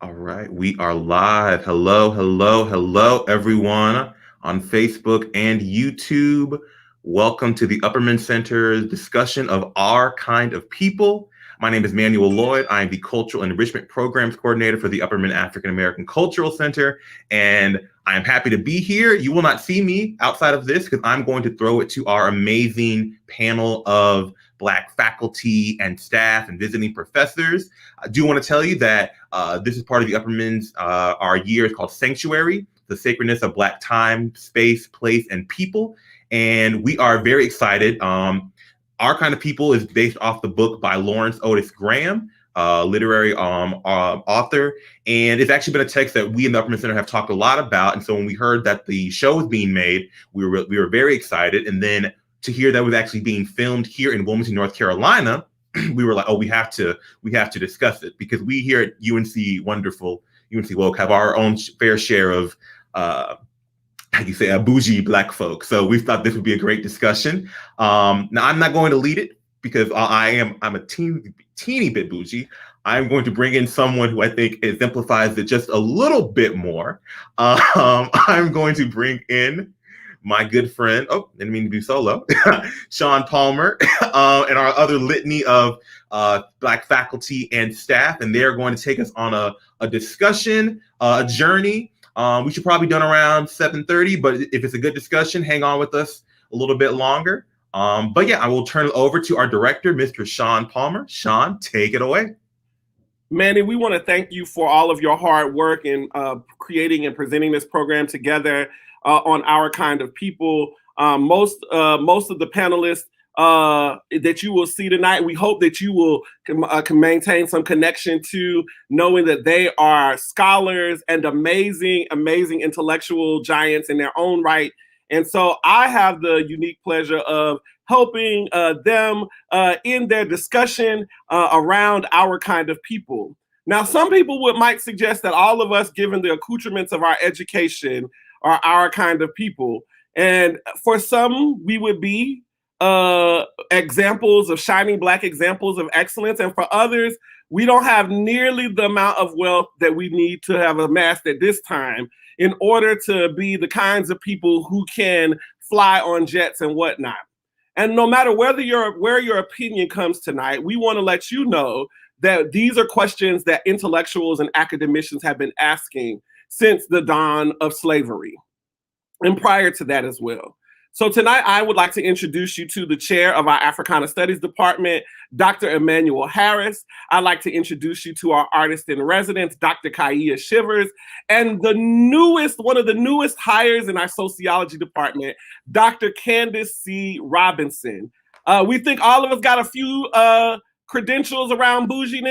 All right, we are live. Hello, hello, hello, everyone on Facebook and YouTube. Welcome to the Upperman Center's discussion of Our Kind of People. My name is Manuel Lloyd. I am the Cultural Enrichment Programs Coordinator for the Upperman African American Cultural Center, and I am happy to be here. You will not see me outside of this because I'm going to throw it to our amazing panel of Black faculty and staff and visiting professors. I do want to tell you that this is part of the Upperman's, our year is called Sanctuary, the sacredness of Black time, space, place, and people. And we are very excited. Our Kind of People is based off the book by Lawrence Otis Graham, literary author. And it's actually been a text that we in the Upperman Center have talked a lot about. And so when we heard that the show was being made, we were very excited. And then to hear that it was actually being filmed here in Wilmington, North Carolina, we were like, oh, we have to discuss it, because we here at UNC Woke have our own fair share of how do you say, bougie Black folk. So we thought this would be a great discussion. Now I'm not going to lead it because I'm a teeny bit bougie. I'm going to bring in someone who I think exemplifies it just a little bit more. I'm going to bring in my good friend, didn't mean to be solo, Sean Palmer, and our other litany of Black faculty and staff. And they're going to take us on a discussion, a journey. We should probably be done around 7:30, but if it's a good discussion, hang on with us a little bit longer. But yeah, I will turn it over to our director, Mr. Sean Palmer. Sean, take it away. Manny, we want to thank you for all of your hard work in creating and presenting this program together on Our Kind of People. Most of the panelists that you will see tonight, we hope that you will can maintain some connection to, knowing that they are scholars and amazing intellectual giants in their own right. And so I have the unique pleasure of helping them in their discussion around Our Kind of People. Now, some people might suggest that all of us, given the accoutrements of our education, are our kind of people. And for some, we would be examples of shining Black examples of excellence. And for others, we don't have nearly the amount of wealth that we need to have amassed at this time in order to be the kinds of people who can fly on jets and whatnot. And no matter where your opinion comes tonight, we want to let you know that these are questions that intellectuals and academicians have been asking since the dawn of slavery, and prior to that as well. So tonight, I would like to introduce you to the chair of our Africana Studies Department, Dr. Emmanuel Harris. I'd like to introduce you to our artist in residence, Dr. Kaia Shivers, and one of the newest hires in our sociology department, Dr. Candice C Robinson. We think all of us got a few credentials around bougie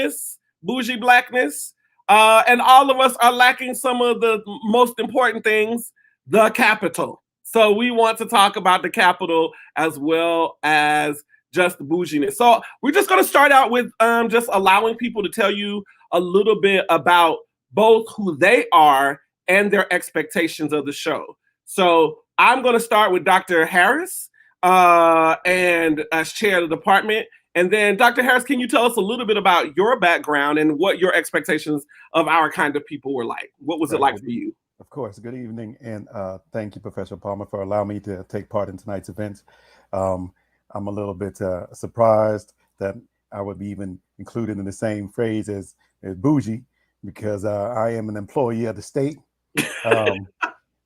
Blackness, and all of us are lacking some of the most important things, the capital. So we want to talk about the capital as well as just bouginess. So we're just going to start out with just allowing people to tell you a little bit about both who they are and their expectations of the show. So I'm going to start with Dr. Harris and as chair of the department. And then Dr. Harris, can you tell us a little bit about your background and what your expectations of Our Kind of People were like? What was it like for you? Of course. Good evening. And thank you, Professor Palmer, for allowing me to take part in tonight's event. I'm a little bit surprised that I would be even included in the same phrase as bougie, because I am an employee of the state.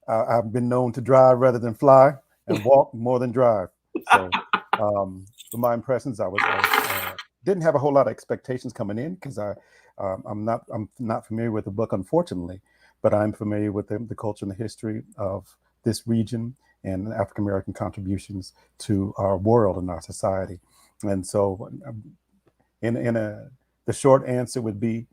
I've been known to drive rather than fly, and walk more than drive. So for my impressions, I didn't have a whole lot of expectations coming in, because I'm not familiar with the book, unfortunately. But I'm familiar with the culture and the history of this region and African American contributions to our world and our society. And so the short answer would be,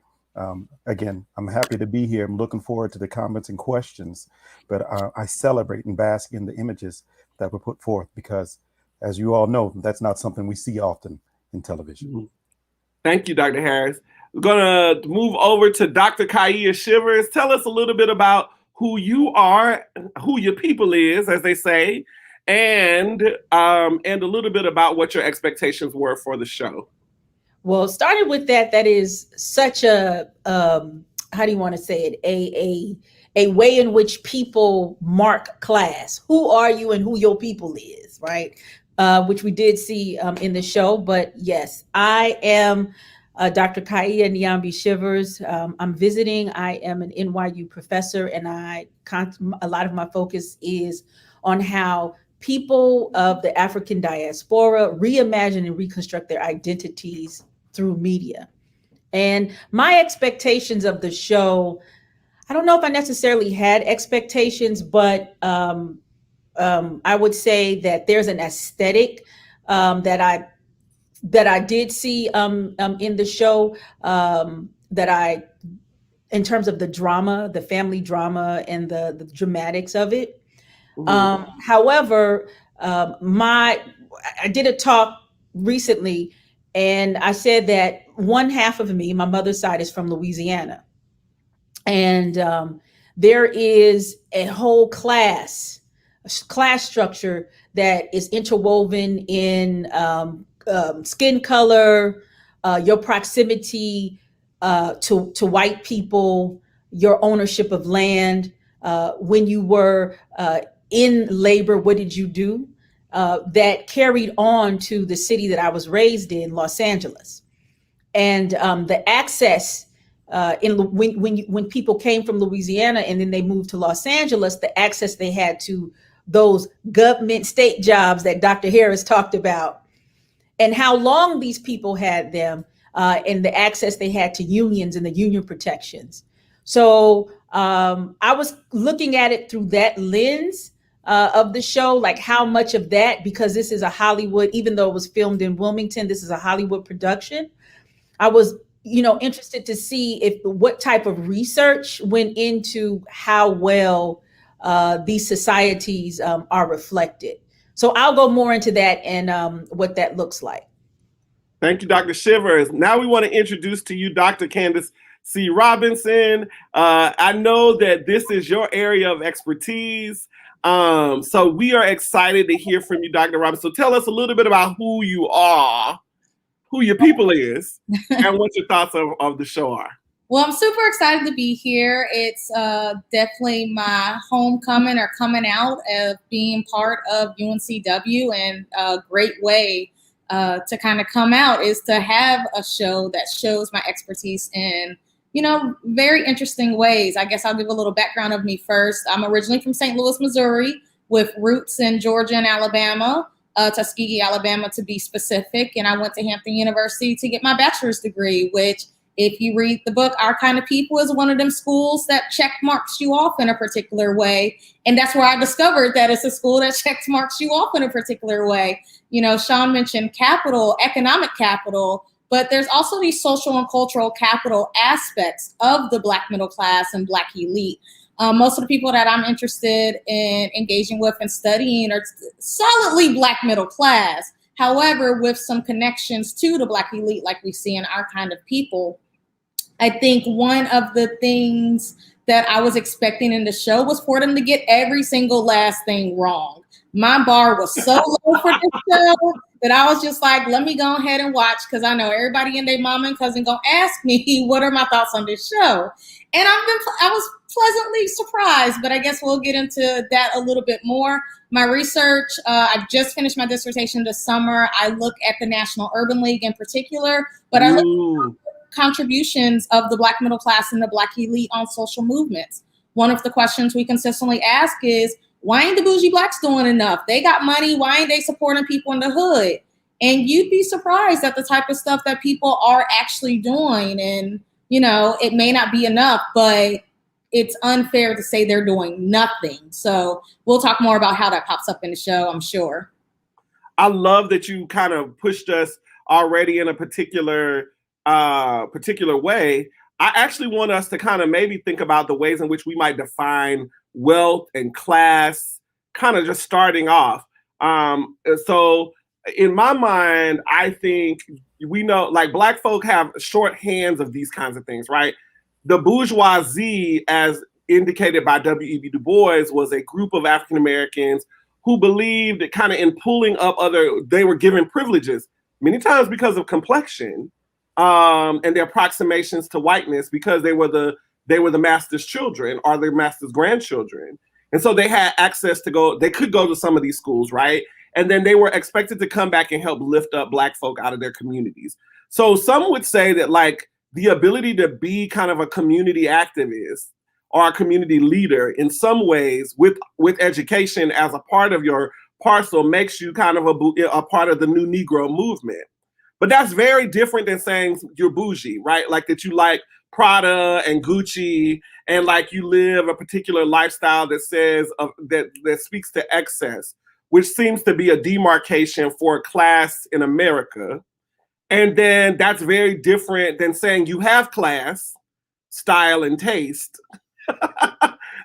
again, I'm happy to be here. I'm looking forward to the comments and questions, but I celebrate and bask in the images that were put forth, because as you all know, that's not something we see often in television. Thank you, Dr. Harris. We're going to move over to Dr. Kaia Shivers. Tell us a little bit about who you are, who your people is, as they say, and a little bit about what your expectations were for the show. Well, starting with that is such a how do you want to say it, a way in which people mark class. Who are you and who your people is, right? Which we did see in the show. But yes, I am Dr. Kaia Nyambi Shivers. I'm visiting. I am an NYU professor, and a lot of my focus is on how people of the African diaspora reimagine and reconstruct their identities through media. And my expectations of the show, I don't know if I necessarily had expectations, but I would say that there's an aesthetic that I did see in the show, that I, in terms of the drama, the family drama, and the dramatics of it. However, I did a talk recently, and I said that one half of me, my mother's side, is from Louisiana, and there is a whole class structure that is interwoven in skin color, your proximity to white people, your ownership of land. When you were in labor, what did you do? That carried on to the city that I was raised in, Los Angeles. And the access when people came from Louisiana and then they moved to Los Angeles, the access they had to those government state jobs that Dr. Harris talked about, and how long these people had them, and the access they had to unions and the union protections. So I was looking at it through that lens of the show, like how much of that, because this is a Hollywood, even though it was filmed in Wilmington, this is a Hollywood production. I was, interested to see what type of research went into how well these societies are reflected. So I'll go more into that and what that looks like. Thank you, Dr. Shivers. Now we want to introduce to you Dr. Candice C Robinson. I know that this is your area of expertise. So we are excited to hear from you, Dr. Robinson. So tell us a little bit about who you are, who your people is, and what your thoughts of the show are. Well, I'm super excited to be here. It's definitely my homecoming or coming out of being part of UNCW, and a great way to kind of come out is to have a show that shows my expertise in, very interesting ways. I guess I'll give a little background of me first. I'm originally from St. Louis, Missouri, with roots in Georgia and Alabama. Tuskegee, Alabama, to be specific. And I went to Hampton University to get my bachelor's degree, which, if you read the book, Our Kind of People, is one of them schools that check marks you off in a particular way. And that's where I discovered that it's a school that checks marks you off in a particular way. Sean mentioned capital, economic capital, but there's also these social and cultural capital aspects of the Black middle class and Black elite. Most of the people that I'm interested in engaging with and studying are solidly Black middle class. However, with some connections to the Black elite, like we see in Our Kind of People. I think one of the things that I was expecting in the show was for them to get every single last thing wrong. My bar was so low for this show that I was just like, let me go ahead and watch, because I know everybody and their mama and cousin gonna ask me what are my thoughts on this show. And I was pleasantly surprised, but I guess we'll get into that a little bit more. My research, I just finished my dissertation this summer. I look at the National Urban League in particular, but I look at contributions of the Black middle class and the Black elite on social movements. One of the questions we consistently ask is, why ain't the bougie Blacks doing enough? They got money. Why ain't they supporting people in the hood? And you'd be surprised at the type of stuff that people are actually doing. And, it may not be enough, but it's unfair to say they're doing nothing. So we'll talk more about how that pops up in the show, I'm sure. I love that you kind of pushed us already in a particular way. I actually want us to kind of maybe think about the ways in which we might define wealth and class, kind of just starting off. So in my mind, I think we know, like, Black folk have short hands of these kinds of things, right? The bourgeoisie, as indicated by W.E.B. Du Bois, was a group of African Americans who believed kind of in pulling up they were given privileges, many times because of complexion, and their approximations to whiteness, because they were the they were the master's children or their master's grandchildren. And so they had access to go, they could go to some of these schools, right? And then they were expected to come back and help lift up Black folk out of their communities. So some would say that like the ability to be kind of a community activist or a community leader in some ways with education as a part of your parcel makes you kind of a part of the new Negro movement. But that's very different than saying you're bougie, right? Like that you like Prada and Gucci and like you live a particular lifestyle that says that speaks to excess, which seems to be a demarcation for class in America. And then that's very different than saying you have class, style, and taste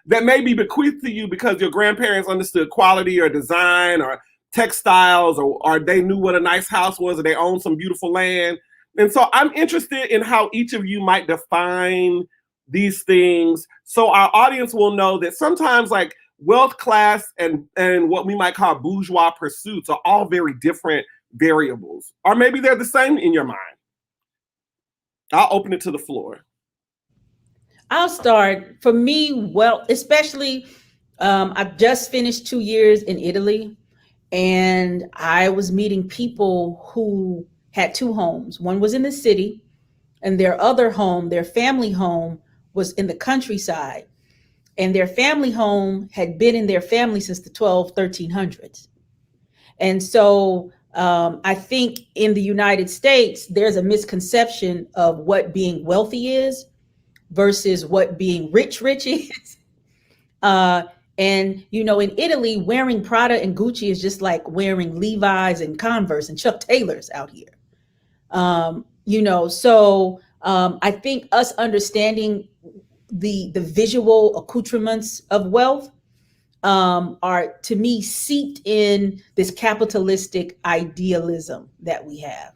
that may be bequeathed to you because your grandparents understood quality or design or textiles or they knew what a nice house was or they owned some beautiful land. And so I'm interested in how each of you might define these things so our audience will know that sometimes like wealth, class, and what we might call bourgeois pursuits are all very different variables. Or maybe they're the same in your mind. I'll open it to the floor. I'll start. For me, well, especially, I've just finished 2 years in Italy, and I was meeting people who had two homes. One was in the city, and their other home, their family home, was in the countryside. And their family home had been in their family since the 1300s. And so I think in the United States, there's a misconception of what being wealthy is versus what being rich is. And, you know, in Italy, wearing Prada and Gucci is just like wearing Levi's and Converse and Chuck Taylors out here. You know, so I think us understanding the visual accoutrements of wealth are, to me, seeped in this capitalistic idealism that we have.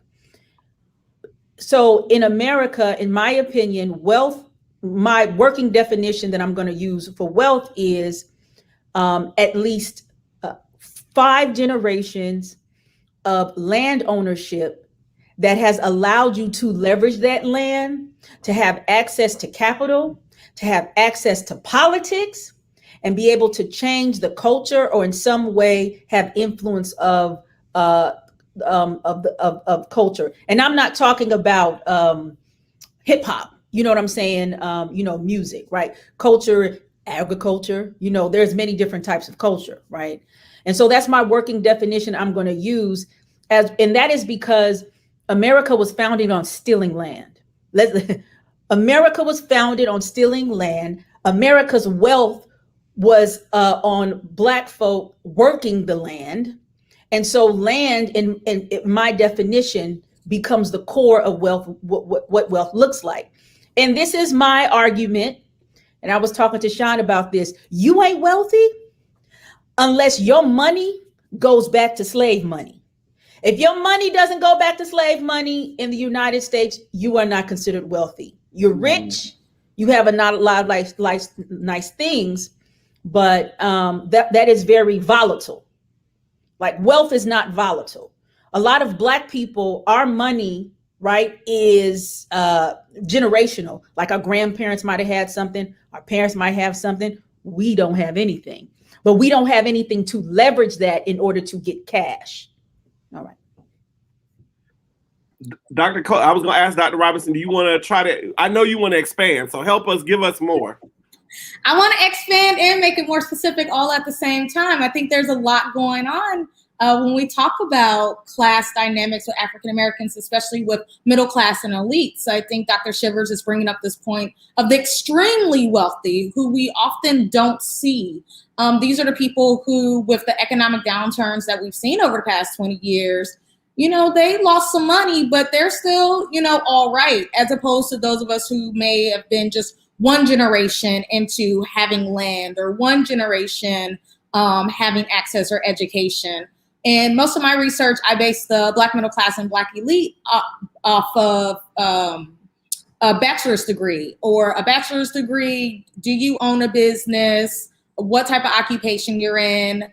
So in America, in my opinion, wealth, my working definition that I'm going to use for wealth is at least 5 generations of land ownership that has allowed you to leverage that land, to have access to capital, to have access to politics, and be able to change the culture or in some way have influence of culture. And I'm not talking about hip hop. You know what I'm saying? You know, music, right? Culture, agriculture, you know, there's many different types of culture, right? And so that's my working definition I'm going to use and that is because America was founded on stealing land. America was founded on stealing land. America's wealth was on Black folk working the land. And so land, in my definition, becomes the core of wealth, what wealth looks like. And this is my argument, and I was talking to Sean about this. You ain't wealthy unless your money goes back to slave money. If your money doesn't go back to slave money in the United States, you are not considered wealthy. You're rich, you have not a lot of nice things, but that is very volatile. Like wealth is not volatile. A lot of Black people, our money, right, is generational. Like our grandparents might have had something, our parents might have something. We don't have anything, but we don't have anything to leverage that in order to get cash. All right. Dr. Cole, I was going to ask Dr. Robinson, do you want to try to, I know you want to expand, so help us, give us more. I want to expand and make it more specific all at the same time. I think there's a lot going on when we talk about class dynamics with African Americans, especially with middle class and elites. So I think Dr. Shivers is bringing up this point of the extremely wealthy who we often don't see. These are the people who, with the economic downturns that we've seen over the past 20 years, you know, they lost some money, but they're still, you know, all right, as opposed to those of us who may have been just one generation into having land or one generation having access or education. And most of my research, I base the Black middle class and Black elite off of a bachelor's degree or a bachelor's degree. Do you own a business? What type of occupation you're in?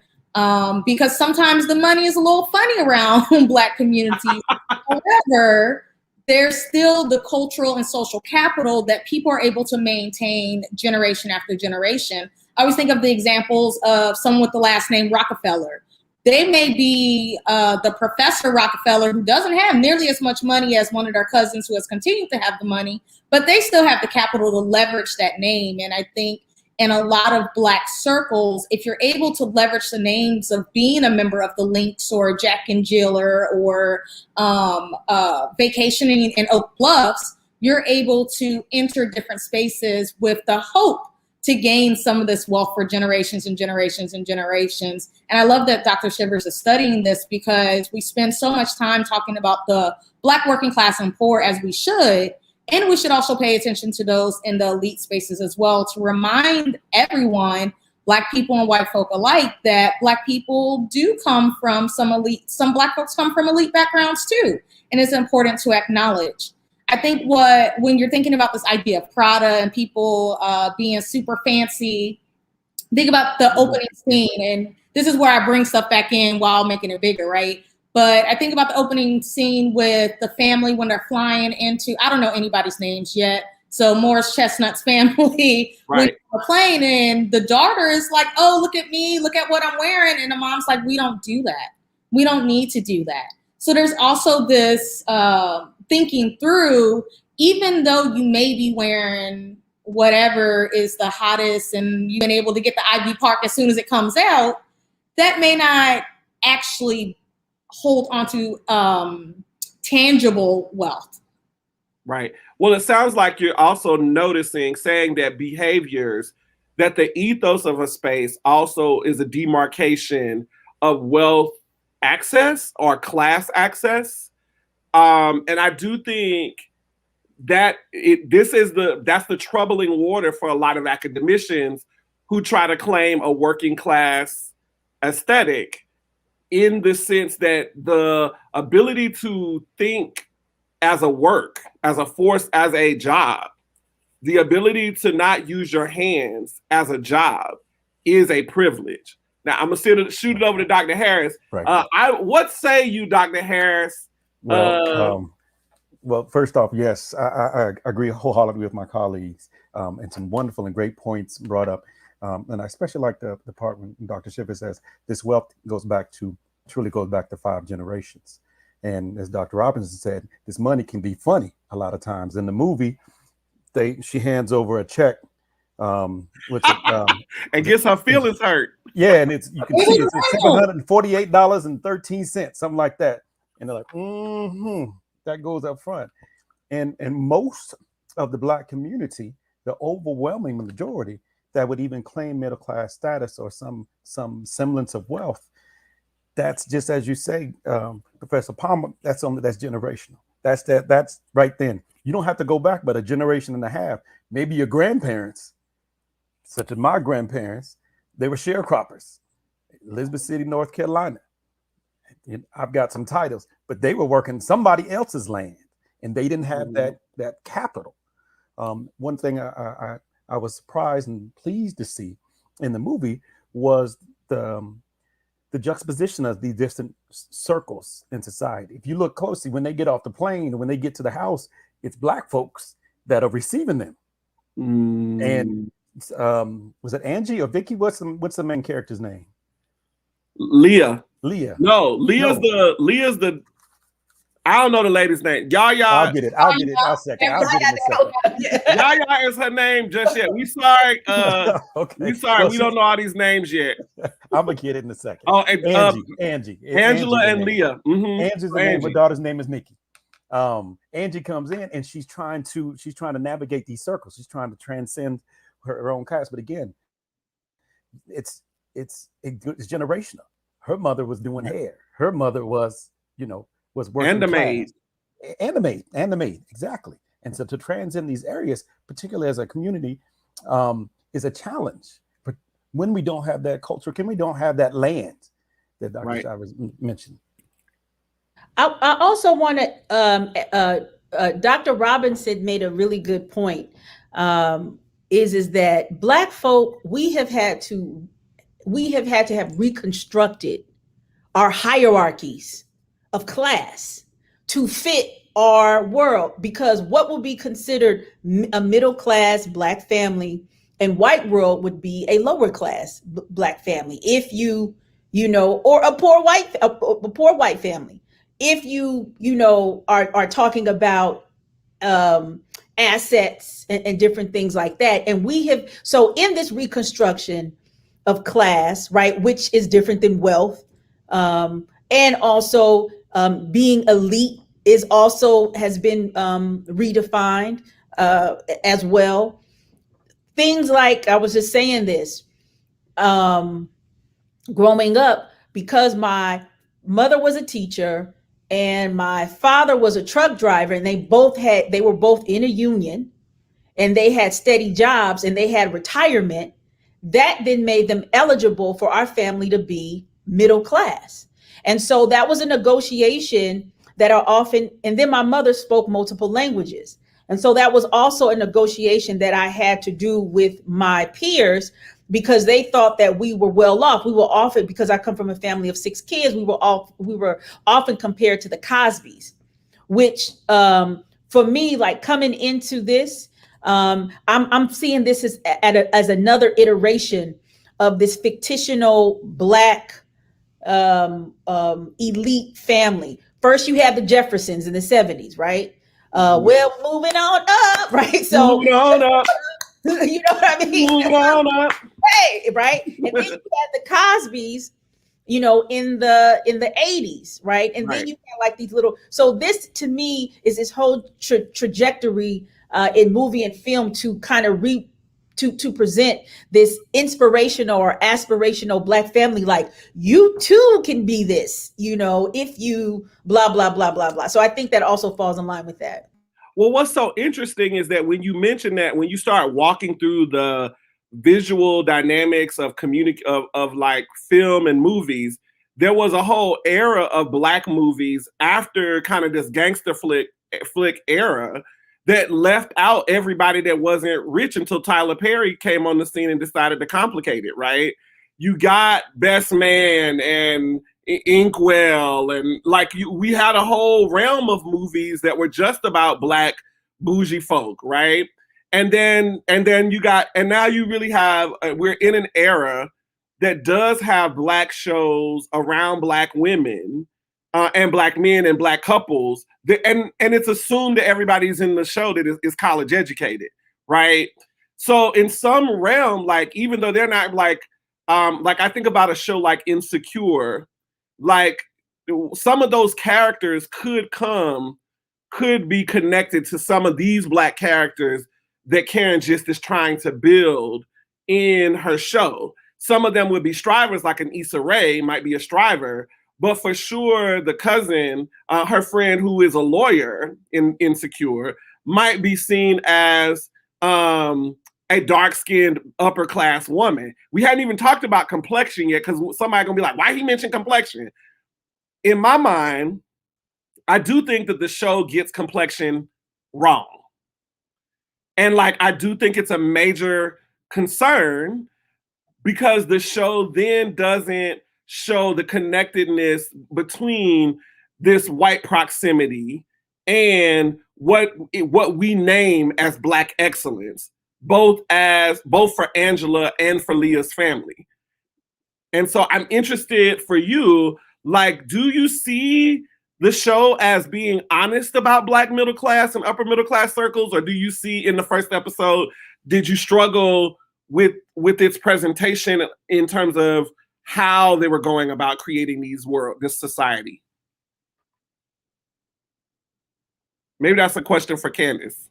Because sometimes the money is a little funny around Black communities. However, there's still the cultural and social capital that people are able to maintain generation after generation. I always think of the examples of someone with the last name Rockefeller. They may be the Professor Rockefeller who doesn't have nearly as much money as one of their cousins who has continued to have the money, but they still have the capital to leverage that name. And I think in a lot of Black circles, if you're able to leverage the names of being a member of the Lynx or Jack and Jiller or vacationing in Oak Bluffs, you're able to enter different spaces with the hope to gain some of this wealth for generations and generations and generations. And I love that Dr. Shivers is studying this, because we spend so much time talking about the Black working class and poor, as we should. And we should also pay attention to those in the elite spaces as well, to remind everyone, Black people and white folk alike, that Black people do come from some Black folks come from elite backgrounds too. And it's important to acknowledge. I think when you're thinking about this idea of Prada and people being super fancy, think about the opening scene. And this is where I bring stuff back in while making it bigger, right? But I think about the opening scene with the family when they're flying into, I don't know anybody's names yet, so Morris Chestnut's family, right, when they're playing, and the daughter is like, oh, look at me, look at what I'm wearing. And the mom's like, we don't do that. We don't need to do that. So there's also this thinking through, even though you may be wearing whatever is the hottest and you've been able to get the Ivy Park as soon as it comes out, that may not actually hold onto tangible wealth. Right. Well, it sounds like you're also saying that behaviors, that the ethos of a space also is a demarcation of wealth access or class access. And I do think that that's the troubling water for a lot of academicians who try to claim a working class aesthetic, in the sense that the ability to think as a work, as a force, as a job, the ability to not use your hands as a job is a privilege. Now, I'm going to shoot it over to Dr. Harris. Right. What say you, Dr. Harris? Well, first off, yes, I agree wholeheartedly with my colleagues, and some wonderful and great points brought up. And I especially like the part when Dr. Schiffer says this wealth truly goes back to 5 generations. And as Dr. Robinson said, this money can be funny a lot of times. In the movie, she hands over a check, and gets her feelings hurt. Yeah, and you can see it's $748.13, something like that. And they're like, that goes up front. And most of the Black community, the overwhelming majority that would even claim middle class status or some semblance of wealth, that's just as you say, Professor Palmer, that's generational. That's right then. You don't have to go back but a generation and a half. Maybe your grandparents, such as my grandparents, they were sharecroppers, Elizabeth City, North Carolina. I've got some titles, but they were working somebody else's land, and they didn't have that capital. One thing I was surprised and pleased to see in the movie was the juxtaposition of these different circles in society. If you look closely, when they get off the plane and when they get to the house, it's Black folks that are receiving them. And was it Angie or Vicky? What's the main character's name? Leah. No, Leah's the. I don't know the lady's name. Yaya. I'll get it. I'll get it in a second. Yaya is her name just yet. We sorry. Okay. We sorry. We don't know all these names yet. I'm gonna get it in a second. Oh, and, Angie. Angela and Leah. Angie's the name. My daughter's name is Nikki. Angie comes in and she's trying to navigate these circles. She's trying to transcend her own caste. But again, it's generational. Her mother was doing hair. Her mother was working and the maid. Exactly. And so to transcend these areas, particularly as a community, is a challenge. But when we don't have that culture, we don't have that land that Dr. Shivers mentioned. I also want to, Dr. Robinson made a really good point, is that Black folk, we have had to have reconstructed our hierarchies of class to fit our world, because what will be considered a middle class Black family and white world would be a lower class Black family. If you know, or a poor white family. If you know, are talking about assets and different things like that. And we have, so in this reconstruction of class, right, which is different than wealth, and also being elite is also has been redefined as well. Things like, I was just saying this, growing up, because my mother was a teacher and my father was a truck driver, and they were both in a union, and they had steady jobs and they had retirement, that then made them eligible for our family to be middle class. And so that was a negotiation that are often, and then my mother spoke multiple languages. And so that was also a negotiation that I had to do with my peers, because they thought that we were well off. We were often, because I come from a family of 6 kids, we were often compared to the Cosbys, which for me, like coming into this, I'm seeing this as another iteration of this fictional Black elite family. First, you have the Jeffersons in the 70s, right? Well, moving on up, right? So Moving on up. you know what I mean? Moving on up. Hey, right? And then you had the Cosbys, you know, in the 80s, right? And then you have like these little, so this to me is this whole trajectory in movie and film to kind of to present this inspirational or aspirational Black family, like you too can be this, you know, if you blah blah blah blah blah. So I think that also falls in line with that. Well, what's so interesting is that when you mention that, when you start walking through the visual dynamics of of like film and movies, there was a whole era of Black movies after kind of this gangster flick era that left out everybody that wasn't rich until Tyler Perry came on the scene and decided to complicate it, right? You got Best Man and Inkwell, and like we had a whole realm of movies that were just about Black bougie folk, right? And then you got, and now you really have, we're in an era that does have Black shows around Black women and Black men and Black couples, and it's assumed that everybody's in the show that is college educated, right? So in some realm, like even though they're not like I think about a show like Insecure, like some of those characters could be connected to some of these Black characters that Karen Gist is trying to build in her show. Some of them would be strivers, like an Issa Rae might be a striver, but for sure the cousin, her friend who is a lawyer in Insecure, might be seen as a dark-skinned upper-class woman. We hadn't even talked about complexion yet, because somebody's gonna be like, why he mentioned complexion? In my mind, I do think that the show gets complexion wrong. And like, I do think it's a major concern, because the show then doesn't show the connectedness between this white proximity and what we name as Black excellence, both for Angela and for Leah's family. And so I'm interested for you, like, do you see the show as being honest about Black middle class and upper middle class circles? Or do you see in the first episode, did you struggle with its presentation in terms of how they were going about creating this society? Maybe that's a question for Candice.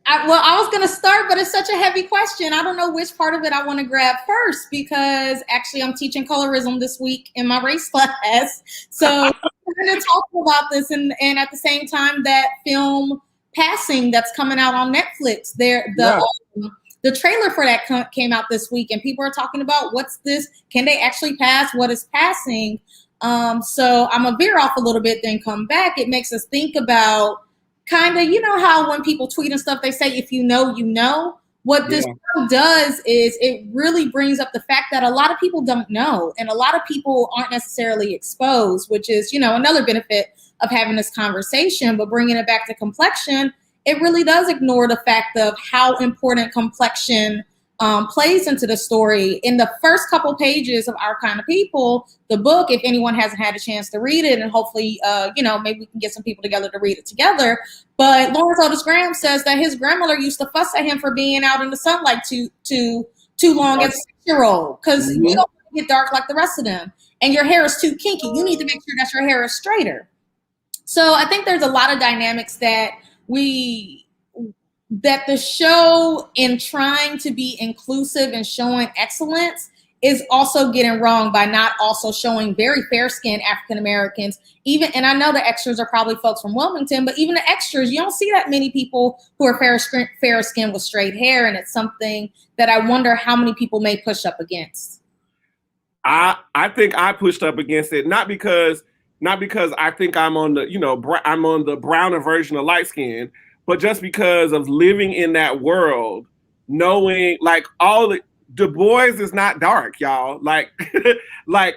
I was going to start, but it's such a heavy question. I don't know which part of it I want to grab first, because actually I'm teaching colorism this week in my race class. So we're going to talk about this, and at the same time, that film Passing that's coming out on Netflix. The trailer for that came out this week, and people are talking about, what's this? Can they actually pass? What is passing? So I'm going to veer off a little bit, then come back. It makes us think about kind of, you know how when people tweet and stuff, they say, if you know, you know. What this show does is it really brings up the fact that a lot of people don't know, and a lot of people aren't necessarily exposed, which is, another benefit of having this conversation. But bringing it back to complexion, it really does ignore the fact of how important complexion plays into the story. In the first couple pages of Our Kind of People, the book, if anyone hasn't had a chance to read it, and hopefully, maybe we can get some people together to read it together. But Lawrence Otis Graham says that his grandmother used to fuss at him for being out in the sunlight too long as a 6-year-old, because you don't want to get dark like the rest of them. And your hair is too kinky. You need to make sure that your hair is straighter. So I think there's a lot of dynamics that the show, in trying to be inclusive and showing excellence, is also getting wrong by not also showing very fair-skinned African Americans. And I know the extras are probably folks from Wilmington, but even the extras, you don't see that many people who are fair-skinned with straight hair, and it's something that I wonder how many people may push up against. I think I pushed up against it, not because I think I'm on the I'm on the browner version of light skin, but just because of living in that world, knowing like Du Bois is not dark, y'all. Like,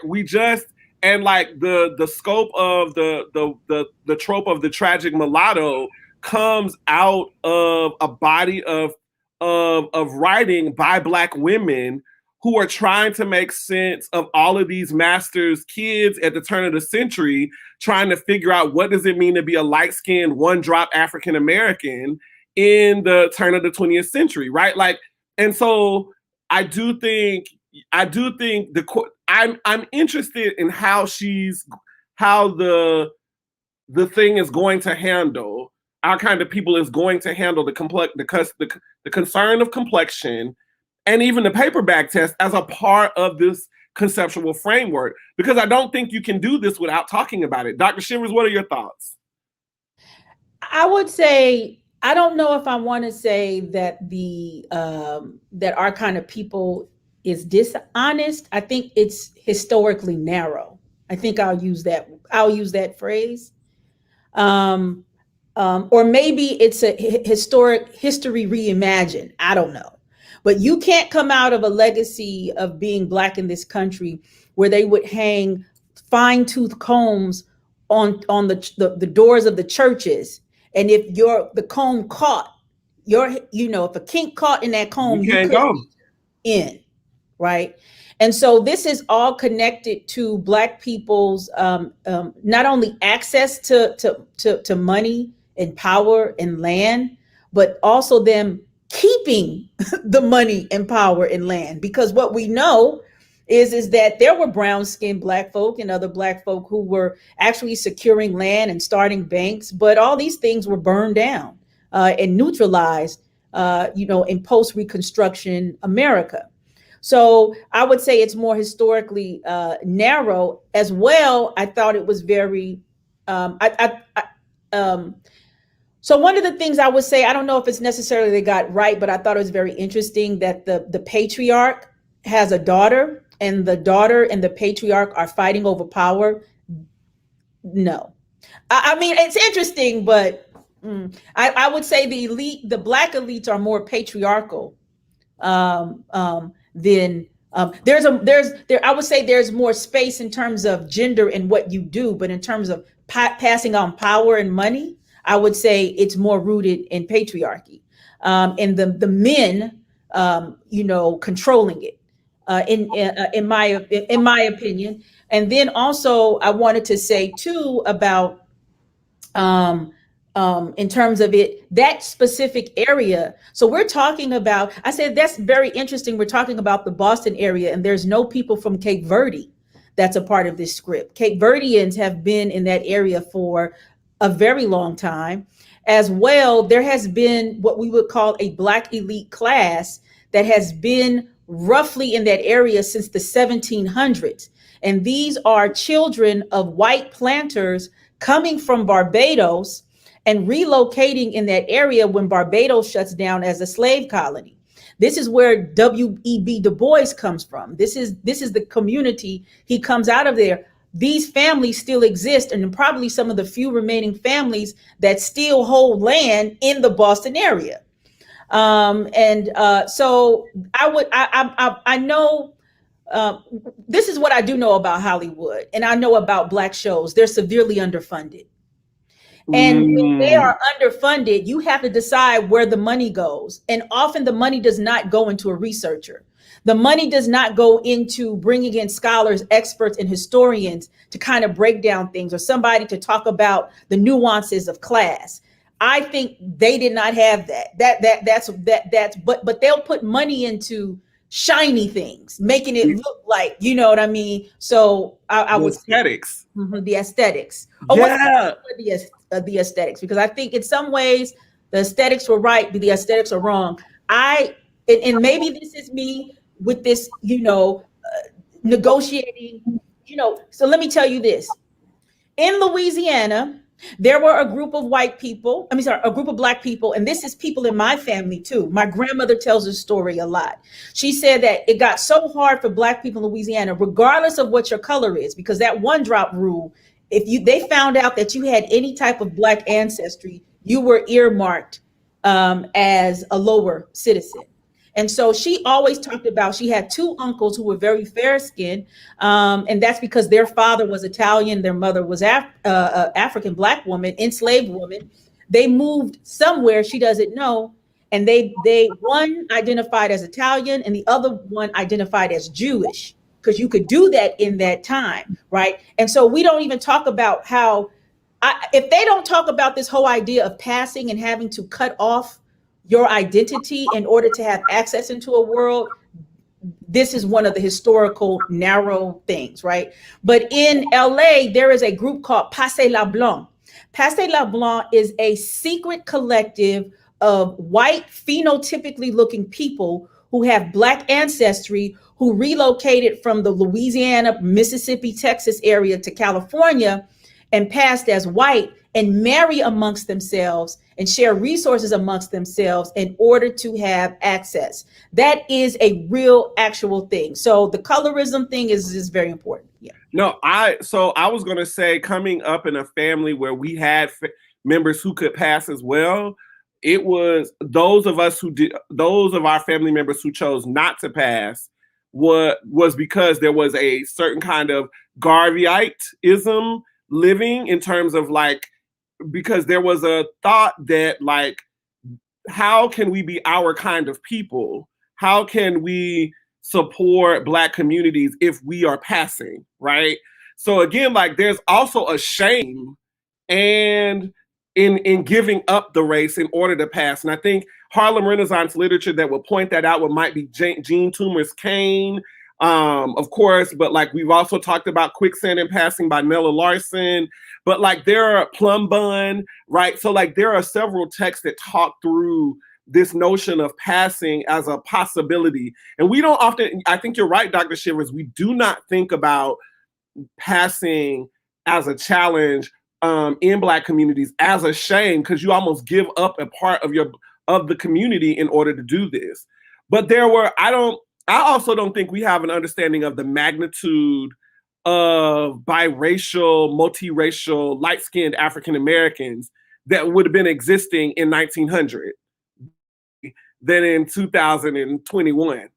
we just, and like the scope of the trope of the tragic mulatto comes out of a body of writing by Black women who are trying to make sense of all of these masters' kids at the turn of the century, trying to figure out what does it mean to be a light-skinned, one-drop African American in the turn of the 20th century, right? Like, and so I do think I'm interested in how the thing is going to handle, Our Kind of People is going to handle the concern of complexion and even the paperback test as a part of this conceptual framework, because I don't think you can do this without talking about it. Dr. Shivers, what are your thoughts? I would say, I don't know if I want to say that that Our Kind of People is dishonest. I think it's historically narrow. I think I'll use that phrase. Or maybe it's a history reimagined. I don't know. But you can't come out of a legacy of being Black in this country where they would hang fine-tooth combs on the doors of the churches. And if the comb caught, if a kink caught in that comb, you can't go in, right? And so this is all connected to Black people's not only access to money and power and land, but also them keeping the money and power and land. Because what we know is that there were brown-skinned Black folk and other Black folk who were actually securing land and starting banks, but all these things were burned down and neutralized, in post-Reconstruction America. So I would say it's more historically narrow as well. I thought it was very, so one of the things I would say, I don't know if it's necessarily they got right, but I thought it was very interesting that the patriarch has a daughter, and the daughter and the patriarch are fighting over power. No, I mean, it's interesting, but I would say the Black elites are more patriarchal than I would say there's more space in terms of gender and what you do, but in terms of passing on power and money, I would say it's more rooted in patriarchy, and the men, controlling it, in my opinion. And then also I wanted to say too about, in terms of that specific area. So we're talking about, I said, that's very interesting. We're talking about the Boston area, and there's no people from Cape Verde that's a part of this script. Cape Verdeans have been in that area for a very long time. As well, there has been what we would call a Black elite class that has been roughly in that area since the 1700s. And these are children of white planters coming from Barbados and relocating in that area when Barbados shuts down as a slave colony. This is where W.E.B. Du Bois comes from. This is the community he comes out of there. These families still exist, and probably some of the few remaining families that still hold land in the Boston area. So I know. This is what I do know about Hollywood, and I know about Black shows. They're severely underfunded. And when they are underfunded, you have to decide where the money goes. And often the money does not go into a researcher. The money does not go into bringing in scholars, experts, and historians to kind of break down things, or somebody to talk about the nuances of class. I think they did not have that. But they'll put money into shiny things, making it look like, you know what I mean? So I The would aesthetics. the aesthetics. Oh, Yeah. the aesthetics, because I think in some ways the aesthetics were right, but the aesthetics are wrong. And maybe this is me with this, negotiating, So let me tell you this: in Louisiana, there were a group of a group of Black people, and this is people in my family too. My grandmother tells this story a lot. She said that it got so hard for Black people in Louisiana, regardless of what your color is, because that one drop rule, if they found out that you had any type of Black ancestry, you were earmarked as a lower citizen. And so she always talked about, she had two uncles who were very fair skinned. And that's because their father was Italian, their mother was African Black woman, enslaved woman. They moved somewhere she doesn't know. And they one identified as Italian and the other one identified as Jewish, because you could do that in that time, right? And so we don't even talk about how, if they don't talk about this whole idea of passing and having to cut off your identity in order to have access into a world, this is one of the historical narrow things, right? But in LA, there is a group called Passe la Blanc. Passe la Blanc is a secret collective of white phenotypically looking people who have Black ancestry, who relocated from the Louisiana, Mississippi, Texas area to California and passed as white, and marry amongst themselves and share resources amongst themselves in order to have access. That is a real actual thing. So the colorism thing is very important. Yeah. No, I was going to say, coming up in a family where we had members who could pass as well, it was those of our family members who chose not to pass was because there was a certain kind of Garveyite-ism living, in terms of like, because there was a thought that like, how can we be our kind of people? How can we support Black communities if we are passing, right? So again, like, there's also a shame and in giving up the race in order to pass. And I think Harlem Renaissance literature that will point that out might be Jean Toomer's Cane, of course, but like we've also talked about Quicksand in Passing by Nella Larson, but like there are Plum Bun, right? So like there are several texts that talk through this notion of passing as a possibility. And we don't often, I think you're right, Dr. Shivers, we do not think about passing as a challenge in Black communities, as a shame, because you almost give up a part of the community in order to do this. But I also don't think we have an understanding of the magnitude of biracial, multiracial, light-skinned African Americans that would have been existing in 1900 than in 2021.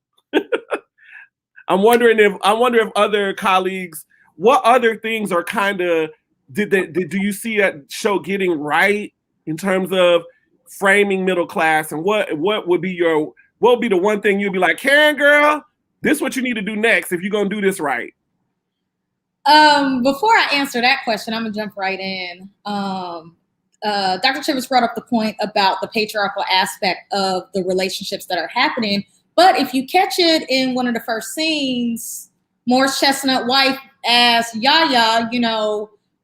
I wonder if other colleagues, what other things are kind of, do you see that show getting right in terms of framing middle class, and what would be the one thing you'd be like, Karen girl, this is what you need to do next if you're gonna do this right? Before I answer that question, I'm gonna jump right in. Dr. Chivers brought up the point about the patriarchal aspect of the relationships that are happening. But if you catch it in one of the first scenes, Morris Chestnut wife asks Yaya,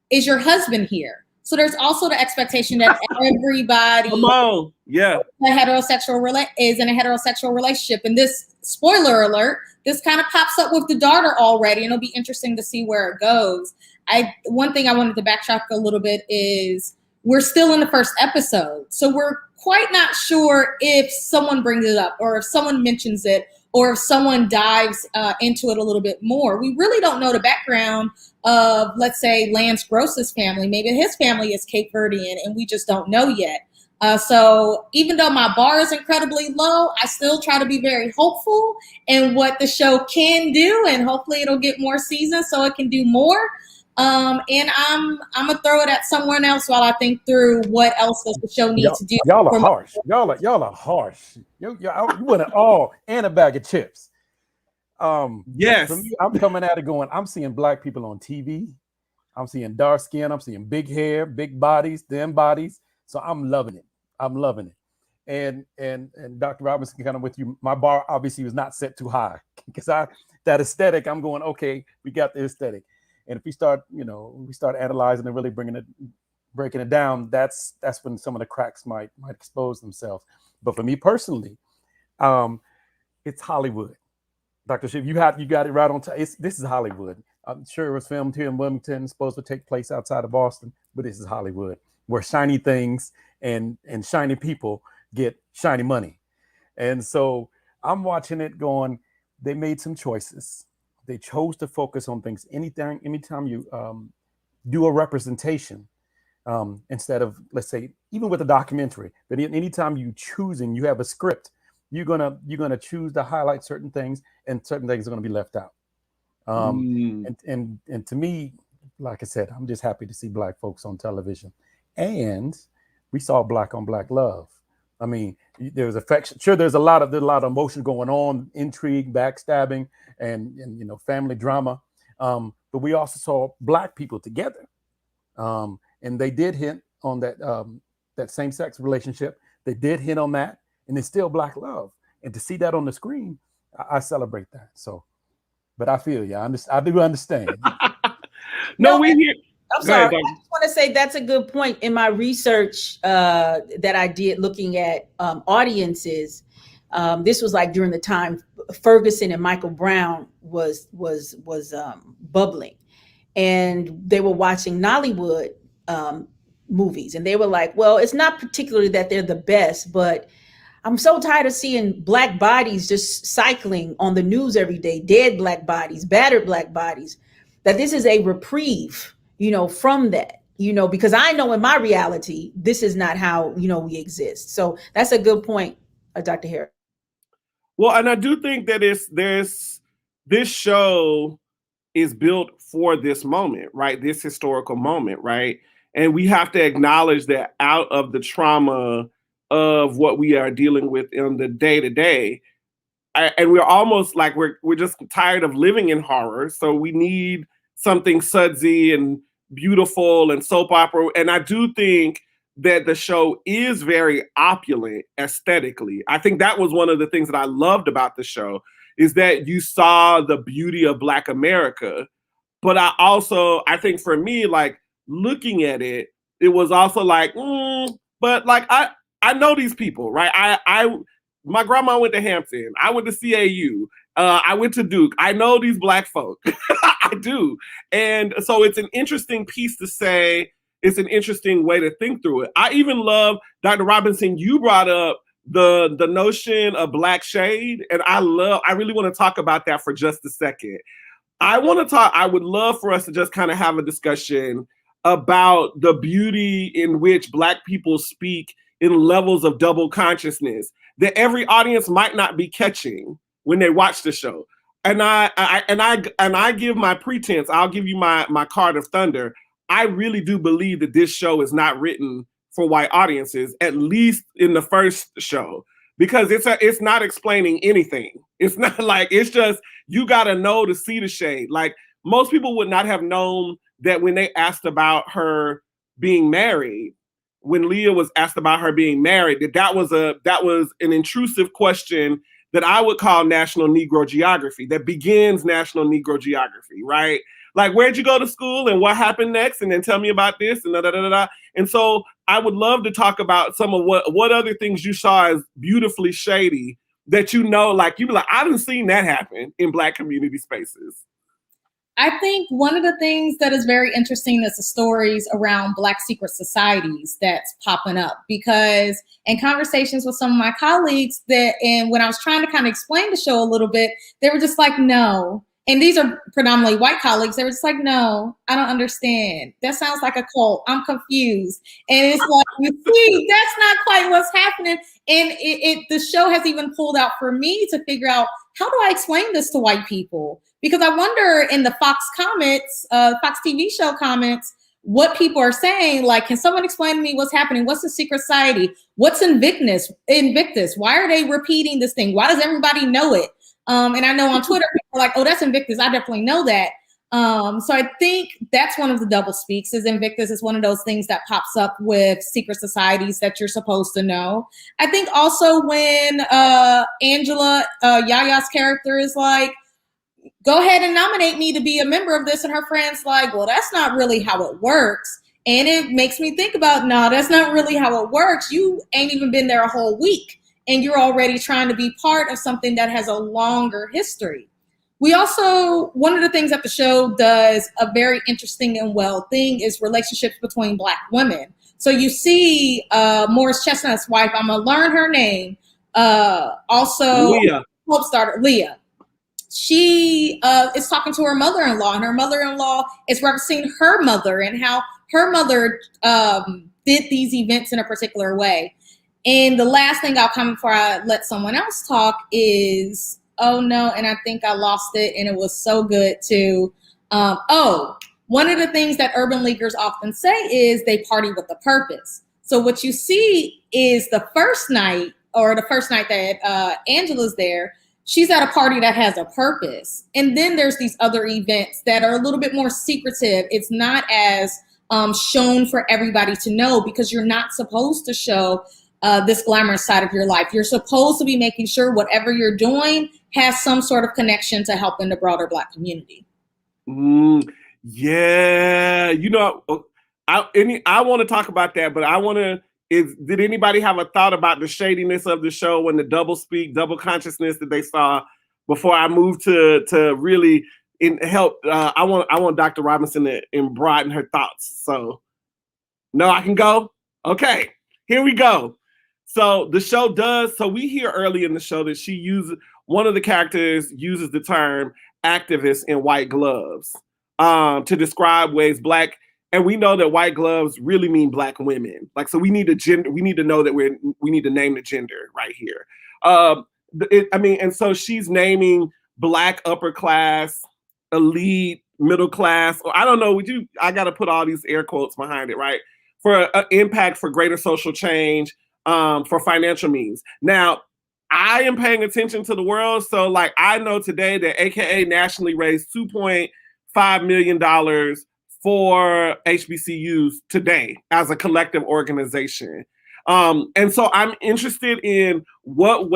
is your husband here? So there's also the expectation that everybody is in a heterosexual relationship. And this, spoiler alert, this kind of pops up with the daughter already, and it'll be interesting to see where it goes. One thing I wanted to backtrack a little bit is we're still in the first episode. So we're quite not sure if someone brings it up, or if someone mentions it, or if someone dives into it a little bit more. We really don't know the background of, let's say, Lance Gross's family. Maybe his family is Cape Verdean and we just don't know yet. So even though my bar is incredibly low, I still try to be very hopeful in what the show can do, and hopefully it'll get more seasons so it can do more. And I'm gonna throw it at someone else while I think through what else does the show need to do. Y'all are harsh. Y'all are harsh. You want it all and a bag of chips. Yes. For me, I'm coming at it going, I'm seeing black people on TV. I'm seeing dark skin. I'm seeing big hair, big bodies, thin bodies. So I'm loving it. I'm loving it. And Dr. Robinson, kind of with you, my bar obviously was not set too high because that aesthetic, I'm going, okay, we got the aesthetic. And if we start analyzing and really breaking it down, that's when some of the cracks might expose themselves. But for me personally, it's Hollywood. Dr. Shiv, you got it right on time. This is Hollywood. I'm sure it was filmed here in Wilmington, supposed to take place outside of Boston, but this is Hollywood, where shiny things and shiny people get shiny money. And so I'm watching it going, they made some choices. They chose to focus on things. Anytime you do a representation, instead of, let's say, even with a documentary, but anytime you have a script, you're gonna choose to highlight certain things, and certain things are gonna be left out. And to me, like I said, I'm just happy to see black folks on television, and we saw black on black love. I mean, there's affection. Sure, there's a lot of emotion going on, intrigue, backstabbing, and family drama. But we also saw black people together, and they did hint on that same-sex relationship. They did hint on that, and it's still black love. And to see that on the screen, I celebrate that. So, but I feel you. I do understand. No, we hear. I'm sorry. I just want to say that's a good point. In my research that I did looking at audiences, this was like during the time Ferguson and Michael Brown was bubbling, and they were watching Nollywood movies, and they were like, well, it's not particularly that they're the best, but I'm so tired of seeing black bodies just cycling on the news every day, dead black bodies, battered black bodies, that this is a reprieve, from that, because I know in my reality, this is not how, we exist. So that's a good point, Dr. Harris. Well, and I do think that this show is built for this moment, right? This historical moment, right? And we have to acknowledge that out of the trauma of what we are dealing with in the day-to-day, and we're almost like we're just tired of living in horror. So we need something sudsy and beautiful and soap opera. And I do think that the show is very opulent aesthetically. I think that was one of the things that I loved about the show, is that you saw the beauty of Black America. But I think for me, like looking at it, it was also like, but like I know these people, right? My grandma went to Hampton. I went to CAU. I went to Duke. I know these Black folk. I do. And so it's an interesting piece to say. It's an interesting way to think through it. I even love, Dr. Robinson, you brought up the notion of Black shade. And I really want to talk about that for just a second. I would love for us to just kind of have a discussion about the beauty in which Black people speak in levels of double consciousness that every audience might not be catching when they watch the show. And I give my pretense. I'll give you my card of thunder. I really do believe that this show is not written for white audiences, at least in the first show, because it's not explaining anything. It's not like, it's just, you got to know to see the shade. Like most people would not have known that when they asked about her being married, when Leah was asked about her being married, that was an intrusive question that I would call national Negro geography, that begins national Negro geography, right? Like, where'd you go to school and what happened next? And then tell me about this and da-da-da-da-da. And so I would love to talk about some of what other things you saw as beautifully shady that like, you'd be like, I didn't see that happen in Black community spaces. I think one of the things that is very interesting is the stories around Black secret societies that's popping up, because in conversations with some of my colleagues and when I was trying to kind of explain the show a little bit, they were just like, no, And these are predominantly white colleagues. They were just like, no, I don't understand. That sounds like a cult. I'm confused. And it's like, you see, that's not quite what's happening. And the show has even pulled out for me to figure out, how do I explain this to white people? Because I wonder in the Fox comments, Fox TV show comments, what people are saying, like, can someone explain to me what's happening? What's the secret society? What's Invictus? Why are they repeating this thing? Why does everybody know it? And I know on Twitter, people are like, oh, that's Invictus. I definitely know that. So I think that's one of the double speaks, is Invictus is one of those things that pops up with secret societies that you're supposed to know. I think also when Angela, Yaya's character, is like, go ahead and nominate me to be a member of this. And her friend's like, well, that's not really how it works. And it makes me think about, no, that's not really how it works. You ain't even been there a whole week, and you're already trying to be part of something that has a longer history. We also, one of the things that the show does a very interesting and well thing is relationships between Black women. So you see Morris Chestnut's wife, I'm going to learn her name, also Leah. Hope starter, Leah. She is talking to her mother-in-law, and her mother-in-law is referencing her mother and how her mother did these events in a particular way. And the last thing I'll comment before I let someone else talk is, oh no, and I think I lost it, and it was so good too. One of the things that urban leaguers often say is they party with a purpose. So what you see is the first night that Angela's there, she's at a party that has a purpose. And then there's these other events that are a little bit more secretive. It's not as shown for everybody to know, because you're not supposed to show this glamorous side of your life. You're supposed to be making sure whatever you're doing has some sort of connection to helping the broader Black community. Yeah, I want to talk about that, but did anybody have a thought about the shadiness of the show and the double speak, double consciousness that they saw before I move to really help? I want Dr. Robinson to broaden her thoughts. So, no, I can go? Okay, here we go. So the show does, so we hear early in the show that one of the characters uses the term activist in white gloves to describe ways Black, and we know that white gloves really mean Black women. Like, so we need to know that we need to name the gender right here. And so she's naming Black upper class, elite, middle class, or I don't know, I got to put all these air quotes behind it, right? For impact, for greater social change, for financial means. Now, I am paying attention to the world. So like, I know today that AKA nationally raised $2.5 million for HBCUs today as a collective organization. And so I'm interested in what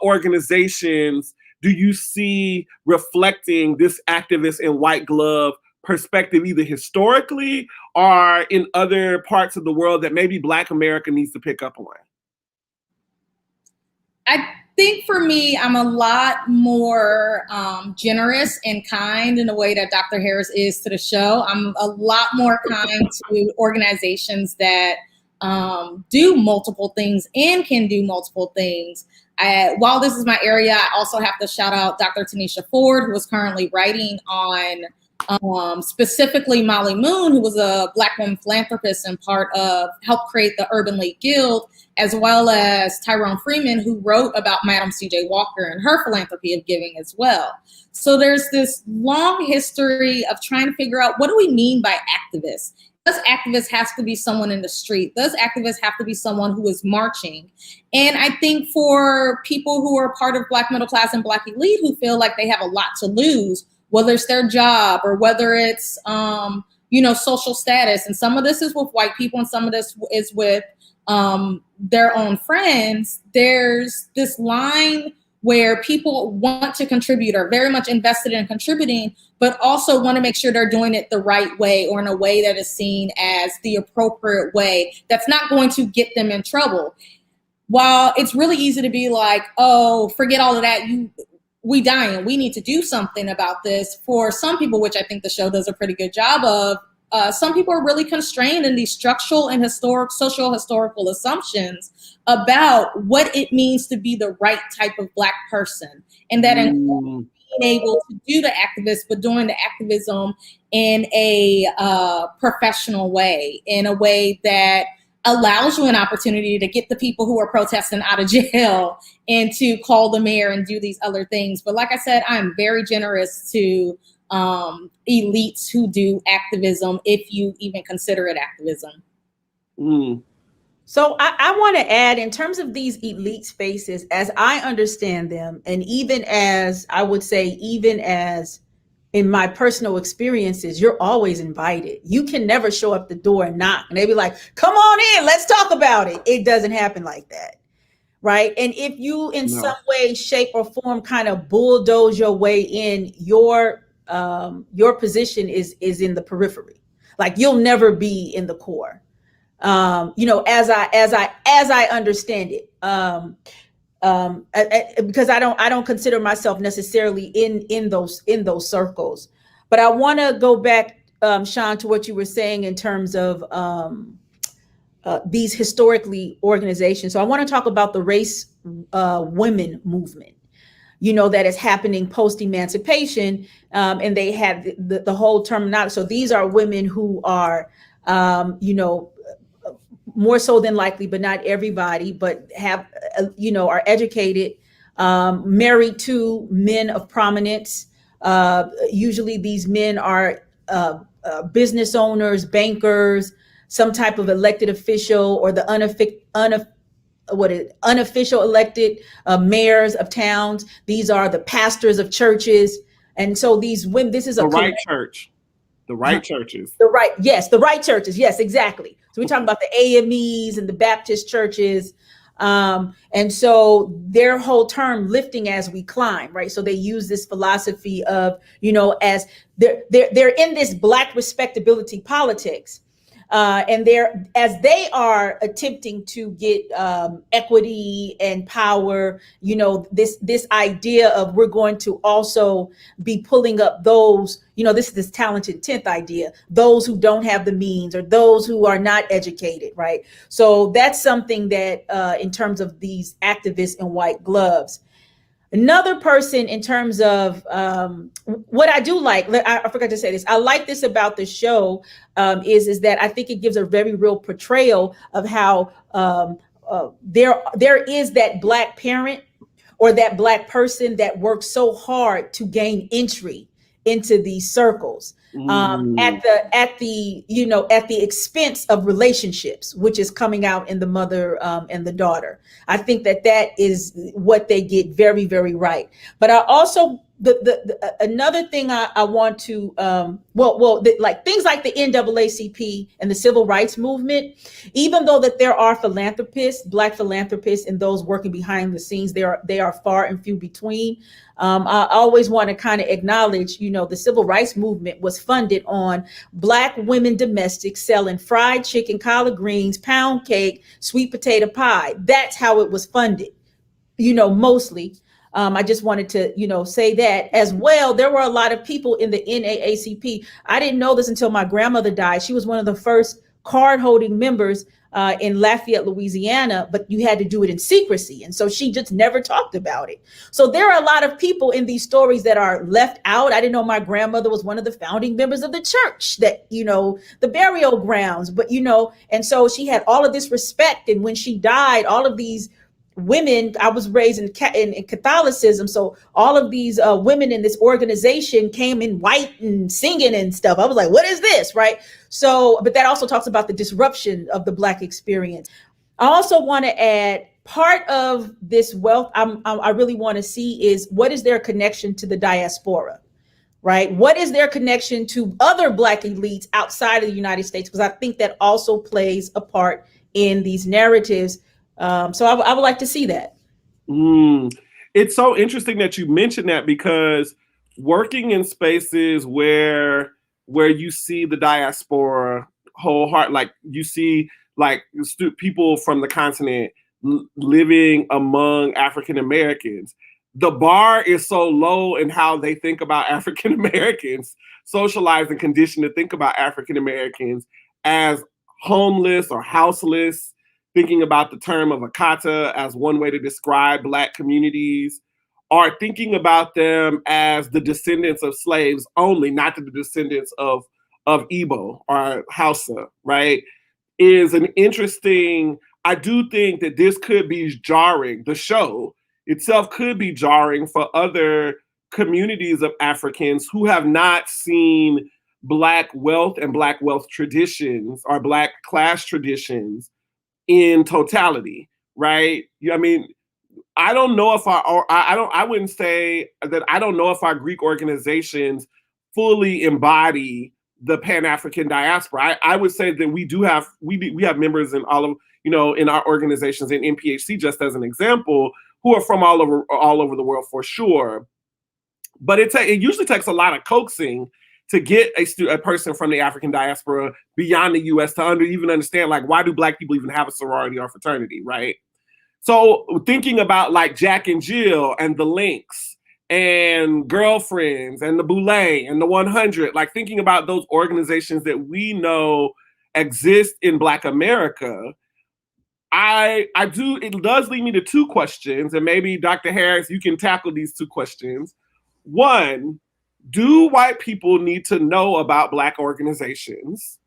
organizations do you see reflecting this activist in white glove perspective, either historically or in other parts of the world that maybe Black America needs to pick up on? I think for me, I'm a lot more generous and kind in the way that Dr. Harris is to the show. I'm a lot more kind to organizations that do multiple things and can do multiple things. While this is my area, I also have to shout out Dr. Tanisha Ford, who is currently writing on specifically Molly Moon, who was a Black woman philanthropist and helped create the Urban League Guild, as well as Tyrone Freeman, who wrote about Madam C.J. Walker and her philanthropy of giving as well. So there's this long history of trying to figure out, what do we mean by activists? Does activist have to be someone in the street? Does activist have to be someone who is marching? And I think for people who are part of Black middle class and Black elite who feel like they have a lot to lose, whether it's their job or whether it's, social status. And some of this is with white people and some of this is with their own friends. There's this line where people want to contribute, are very much invested in contributing, but also want to make sure they're doing it the right way or in a way that is seen as the appropriate way that's not going to get them in trouble. While it's really easy to be like, oh, forget all of that, we dying, we need to do something about this. For some people, which I think the show does a pretty good job of, some people are really constrained in these structural and social historical assumptions about what it means to be the right type of Black person. And that includes being able to do the activism, but doing the activism in a professional way, in a way that allows you an opportunity to get the people who are protesting out of jail and to call the mayor and do these other things. But like I said, I'm very generous to elites who do activism, if you even consider it activism. Mm. So I want to add, in terms of these elite spaces, as I understand them, and even as I would say, even as in my personal experiences, you're always invited. You can never show up the door and knock and they be like, come on in, let's talk about it. It doesn't happen like that. Right. And if you in some way, shape or form kind of bulldoze your way in, your position is in the periphery. Like you'll never be in the core. As I understand it, because I don't consider myself necessarily in those circles. But I want to go back, Sean, to what you were saying in terms of these historically organizations. So I want to talk about the race women movement, that is happening post-emancipation, and they have the whole terminology. So these are women who are, more so than likely, but not everybody, but have, are educated, married to men of prominence. Usually these men are business owners, bankers, some type of elected official, or the unofficial elected mayors of towns. These are the pastors of churches. And so these women, this is the right church. The right churches. The right churches. Yes, exactly. So we're talking about the AMEs and the Baptist churches. And so their whole term, lifting as we climb, right? So they use this philosophy of, as they're in this Black respectability politics. And as they are attempting to get equity and power, this idea of we're going to also be pulling up those, this talented 10th idea, those who don't have the means or those who are not educated, right? So that's something that in terms of these activists in white gloves. Another person, in terms of what I do like, I forgot to say this. I like this about the show is that I think it gives a very real portrayal of how there is that Black parent or that Black person that works so hard to gain entry into these circles at the expense of relationships, which is coming out in the mother and the daughter. I think that is what they get very, very right. But I also another thing I want to like things like the NAACP and the civil rights movement, even though that there are philanthropists, Black philanthropists, and those working behind the scenes, they are far and few between. I always want to kind of acknowledge, the civil rights movement was funded on Black women domestics selling fried chicken, collard greens, pound cake, sweet potato pie. That's how it was funded, mostly. I just wanted to, say that as well. There were a lot of people in the NAACP. I didn't know this until my grandmother died. She was one of the first card holding members in Lafayette, Louisiana, but you had to do it in secrecy. And so she just never talked about it. So there are a lot of people in these stories that are left out. I didn't know my grandmother was one of the founding members of the church, that, the burial grounds, but, and so she had all of this respect. And when she died, all of these women, I was raised in Catholicism, so all of these women in this organization came in white and singing and stuff. I was like, what is this, right? So, but that also talks about the disruption of the Black experience. I also want to add, part of this wealth I really want to see is, what is their connection to the diaspora, right? What is their connection to other Black elites outside of the United States? Because I think that also plays a part in these narratives. So I would like to see that. It's so interesting that you mentioned that, because working in spaces where you see the diaspora like you see like people from the continent living among African Americans, the bar is so low in how they think about African Americans, socialized and conditioned to think about African Americans as homeless or houseless, thinking about the term of Akata as one way to describe Black communities, are thinking about them as the descendants of slaves only, not the descendants of Igbo or Hausa, right? Is an interesting, I do think that this could be jarring. The show itself could be jarring for other communities of Africans who have not seen Black wealth and Black wealth traditions or Black class traditions in totality, right? I mean, I don't know if I wouldn't say that I don't know if our Greek organizations fully embody the Pan-African diaspora. I would say that we have members in all of, in our organizations in NPHC, just as an example, who are from all over the world for sure. But it usually takes a lot of coaxing to get a person from the African diaspora beyond the US to even understand, like, why do Black people even have a sorority or fraternity, right? So thinking about like Jack and Jill and the Lynx and Girlfriends and the Boulay and the 100, like thinking about those organizations that we know exist in Black America, it does lead me to two questions, and maybe Dr. Harris, you can tackle these two questions. One, do white people need to know about Black organizations?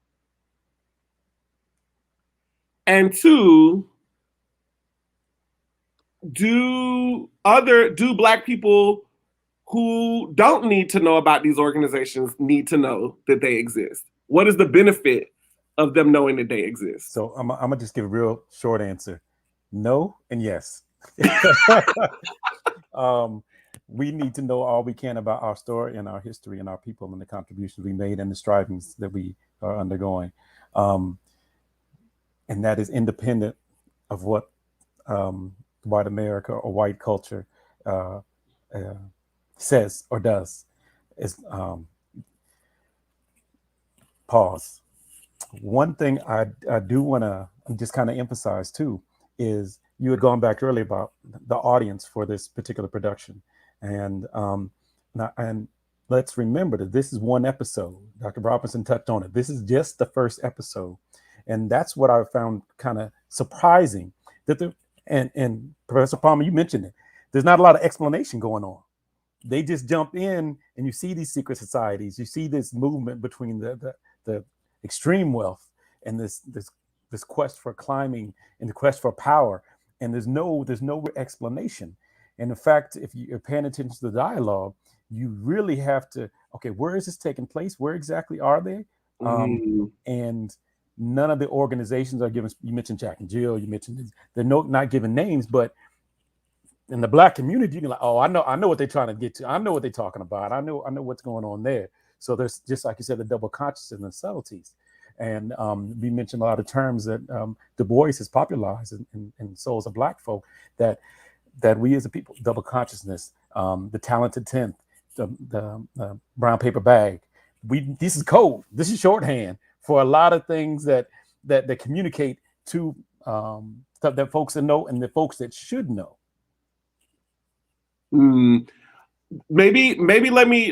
And two, do Black people who don't need to know about these organizations need to know that they exist? What is the benefit of them knowing that they exist? So I'm gonna just give a real short answer: no and yes. We need to know all we can about our story and our history and our people and the contributions we made and the strivings that we are undergoing, and that is independent of what white America or white culture says or does. Is pause. One thing I do want to just kind of emphasize too is you had gone back earlier about the audience for this particular production, and let's remember that this is one episode. Dr. Robinson touched on it. This is just the first episode, and that's what I found kind of surprising. That and Professor Palmer, you mentioned it. There's not a lot of explanation going on. They just jump in, and you see these secret societies. You see this movement between the extreme wealth and this quest for climbing and the quest for power, and there's no explanation. And in fact, if you're paying attention to the dialogue, you really have to, okay, where is this taking place? Where exactly are they? And none of the organizations are given. You mentioned Jack and Jill. You mentioned they're not given names, but in the Black community, you can like, oh, I know what they're trying to get to. I know what they're talking about. I know what's going on there. So there's, just like you said, the double consciousness and the subtleties. And we mentioned a lot of terms that Du Bois has popularized in souls of Black folk, that we as a people, double consciousness, the talented 10th, the brown paper bag. This is code. This is shorthand for a lot of things that communicate to stuff that folks that know and the folks that should know. Maybe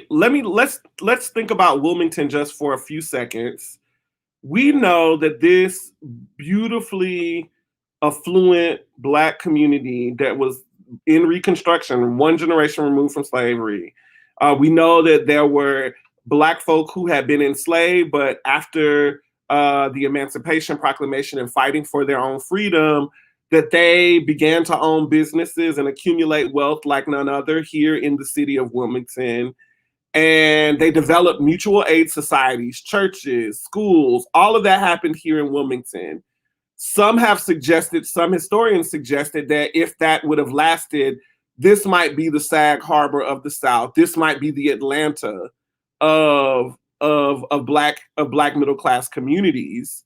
let's think about Wilmington just for a few seconds. We know that this beautifully affluent Black community that was in Reconstruction, one generation removed from slavery. We know that there were Black folk who had been enslaved, but after the Emancipation Proclamation and fighting for their own freedom, that they began to own businesses and accumulate wealth like none other here in the city of Wilmington. And they developed mutual aid societies, churches, schools. All of that happened here in Wilmington. Some historians suggested that if that would have lasted, this might be the Sag Harbor of the South. This might be the Atlanta of Black middle class communities.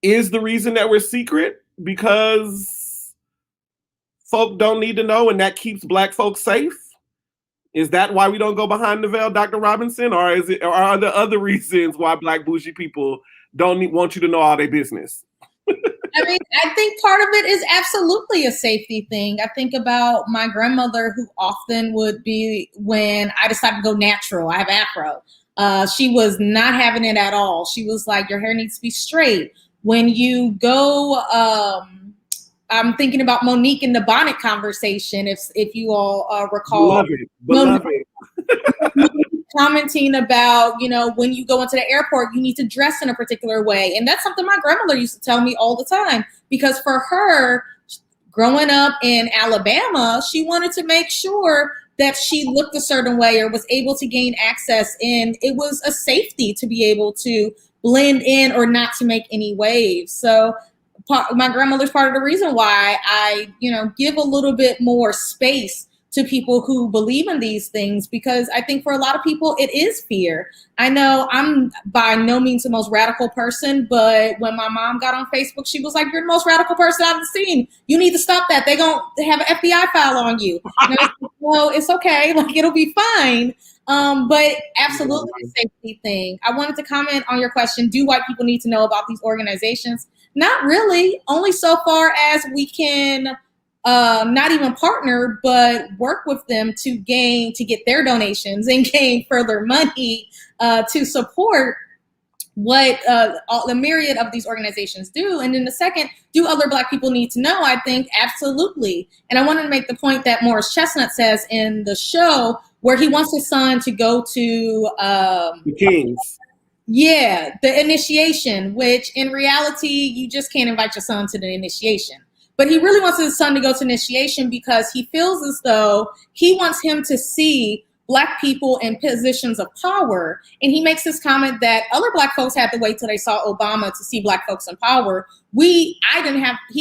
Is the reason that we're secret because folk don't need to know and that keeps Black folks safe? Is that why we don't go behind the veil, Dr. Robinson? Or are there other reasons why Black bougie people want you to know all their business? I mean, I think part of it is absolutely a safety thing. I think about my grandmother, who often would be, when I decided to go natural, I have afro. She was not having it at all. She was like, your hair needs to be straight. When you go I'm thinking about Monique in the bonnet conversation, if you all recall. Love it, love it. Commenting about, when you go into the airport, you need to dress in a particular way. And that's something my grandmother used to tell me all the time, because for her, growing up in Alabama, she wanted to make sure that she looked a certain way or was able to gain access. And it was a safety to be able to blend in or not to make any waves. So my grandmother's part of the reason why I, give a little bit more space to people who believe in these things, because I think for a lot of people, it is fear. I know I'm by no means the most radical person, but when my mom got on Facebook, she was like, "You're the most radical person I've seen. You need to stop that. They're going to have an FBI file on you." And I was like, well, it's okay. Like, it'll be fine. But absolutely a safety thing. I wanted to comment on your question. Do white people need to know about these organizations? Not really, only so far as we can not even partner, but work with them to get their donations and gain further money to support what all the myriad of these organizations do. And then the second, do other Black people need to know? I think absolutely. And I wanted to make the point that Morris Chestnut says in the show, where he wants his son to go to the Kings. Yeah, the initiation, which in reality, you just can't invite your son to the initiation. But he really wants his son to go to initiation because he feels as though he wants him to see Black people in positions of power. And he makes this comment that other Black folks had to wait till they saw Obama to see Black folks in power. He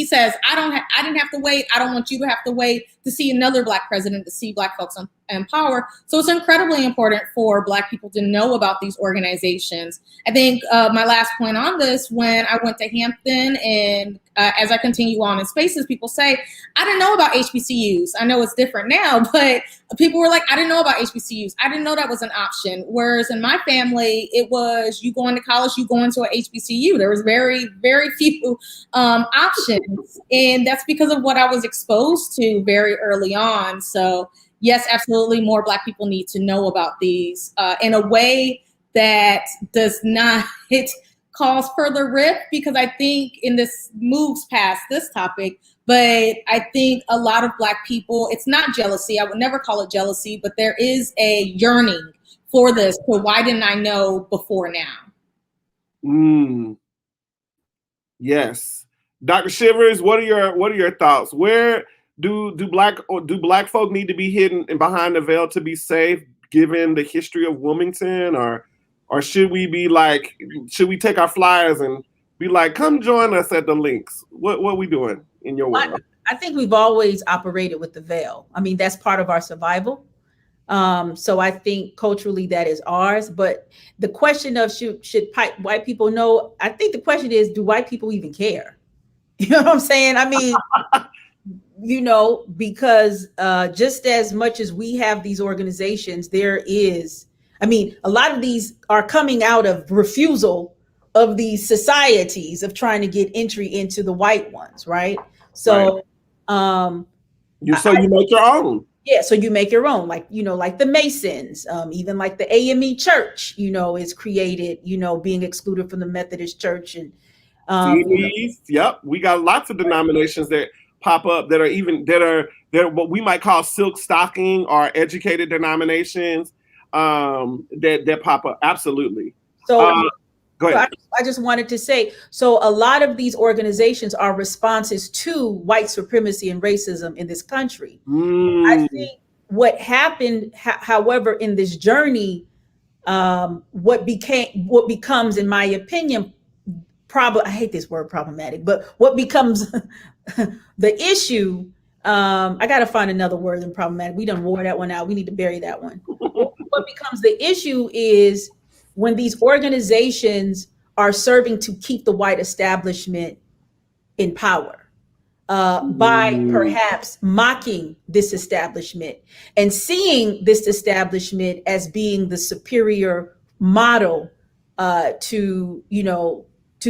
says, I didn't have to wait. I don't want you to have to wait to see another Black president to see Black folks in power. So it's incredibly important for Black people to know about these organizations. I think my last point on this, when I went to Hampton and as I continue on in spaces, people say, I didn't know about HBCUs. I know it's different now, but people were like, I didn't know about HBCUs. I didn't know that was an option. Whereas in my family, it was you going to college, you going to an HBCU. There was very, very few options. And that's because of what I was exposed to very early on. So yes, absolutely, more Black people need to know about these in a way that does not cause further rift, because I think in this moves past this topic, but I think a lot of Black people, it's not jealousy. I would never call it jealousy, but there is a yearning for this. So why didn't I know before now? Yes. Dr. Shivers, what are your thoughts? Where do black folk need to be hidden and behind the veil to be safe, given the history of Wilmington, or should we take our flyers and be like, come join us at the links? What are we doing in your world? I think we've always operated with the veil. I mean, that's part of our survival. So I think culturally that is ours. But the question of should white people know? I think the question is, do white people even care? You know what I'm saying? I mean, because just as much as we have these organizations, there is, I mean, a lot of these are coming out of refusal of these societies of trying to get entry into the white ones, right? So, right. You make your own. Yeah, so you make your own, like the Masons, even like the AME Church, is created, being excluded from the Methodist Church, and yep, we got lots of denominations that pop up that are what we might call silk stocking or educated denominations that pop up. Absolutely. So go ahead. So I just wanted to say, so a lot of these organizations are responses to white supremacy and racism in this country. I think what happened, however, in this journey, what becomes, in my opinion, I hate this word problematic, but what becomes the issue, I got to find another word than problematic. We done wore that one out. We need to bury that one. What becomes the issue is when these organizations are serving to keep the white establishment in power by perhaps mocking this establishment and seeing this establishment as being the superior model to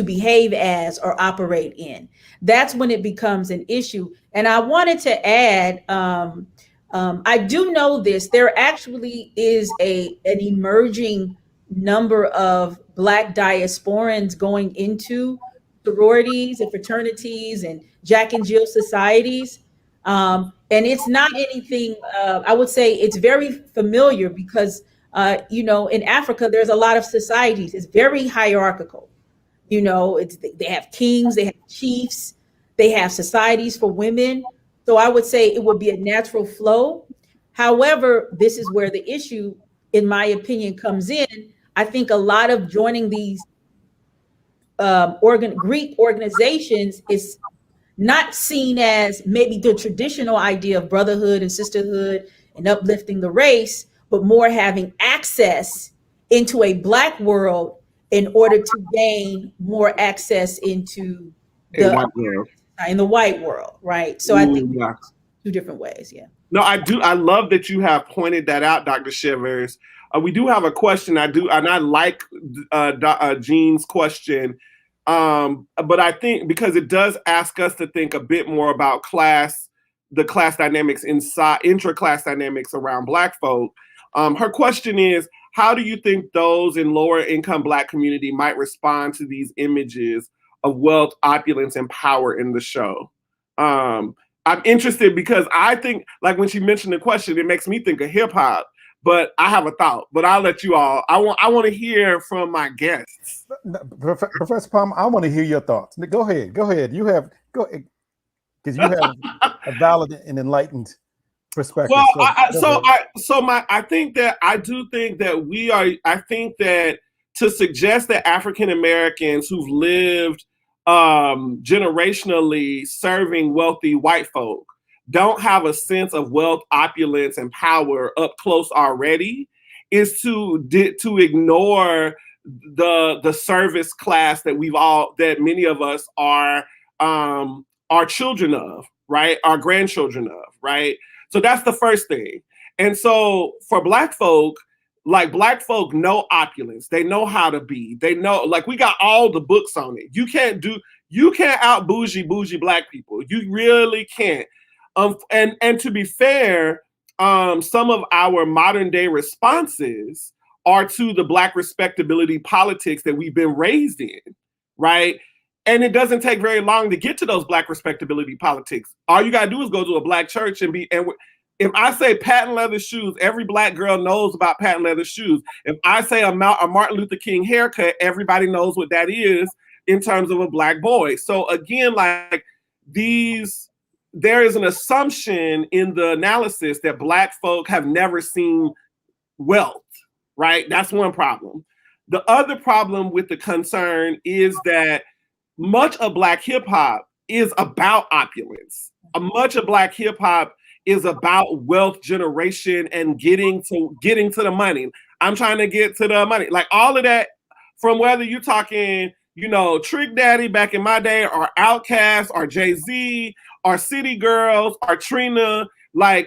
behave as or operate in. That's when it becomes an issue. And I wanted to add, I do know this, there actually is an emerging number of Black diasporans going into sororities and fraternities and Jack and Jill societies. And it's not anything, I would say it's very familiar because, in Africa, there's a lot of societies. It's very hierarchical. They have kings, they have chiefs, they have societies for women. So I would say it would be a natural flow. However, this is where the issue, in my opinion, comes in. I think a lot of joining these Greek organizations is not seen as maybe the traditional idea of brotherhood and sisterhood and uplifting the race, but more having access into a Black world in order to gain more access into In the white world. in the white world, right? So I think Yeah. two different ways. Yeah. No, I do. I love that you have pointed that out, Dr. Shivers. We do have a question. I like Jean's question, but I think because it does ask us to think a bit more about the class dynamics intra-class dynamics around Black folk. Her question is, how do you think those in lower income Black community might respond to these images of wealth, opulence, and power in the show? I'm interested because I think, like when she mentioned the question, it makes me think of hip hop. But I have a thought. But I'll let you all. I want to hear from my guests. Professor Palmer, I want to hear your thoughts. Go ahead. Go ahead. Because you have a valid and enlightened perspective. Well, I think that I think that to suggest that African Americans who've lived generationally serving wealthy white folk don't have a sense of wealth, opulence, and power up close already is to ignore the service class that many of us are children of, right? Our grandchildren of, right? So that's the first thing. And so for Black folk, Black folk know opulence. They know how to be. They know, we got all the books on it. You can't out bougie Black people. You really can't. And to be fair, some of our modern day responses are to the Black respectability politics that we've been raised in, right? And it doesn't take very long to get to those Black respectability politics. All you gotta do is go to a Black church and if I say patent leather shoes, every Black girl knows about patent leather shoes. If I say a Martin Luther King haircut, everybody knows what that is in terms of a Black boy. So again, there is an assumption in the analysis that Black folk have never seen wealth, right? That's one problem. The other problem with the concern is that much of Black hip hop is about opulence. Much of Black hip hop is about wealth generation and getting to the money. I'm trying to get to the money. All of that, from whether you're talking, Trick Daddy back in my day, or Outkast, or Jay-Z, or City Girls, or Trina, most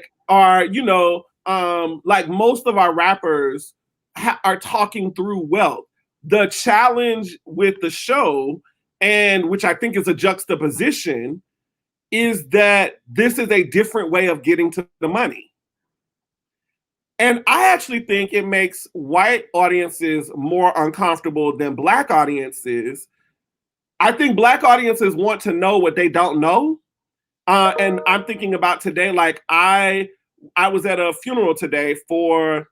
of our rappers are talking through wealth. The challenge with the show, and which I think is a juxtaposition, is that this is a different way of getting to the money. And I actually think it makes white audiences more uncomfortable than Black audiences. I think Black audiences want to know what they don't know. And I'm thinking about today, I was at a funeral today for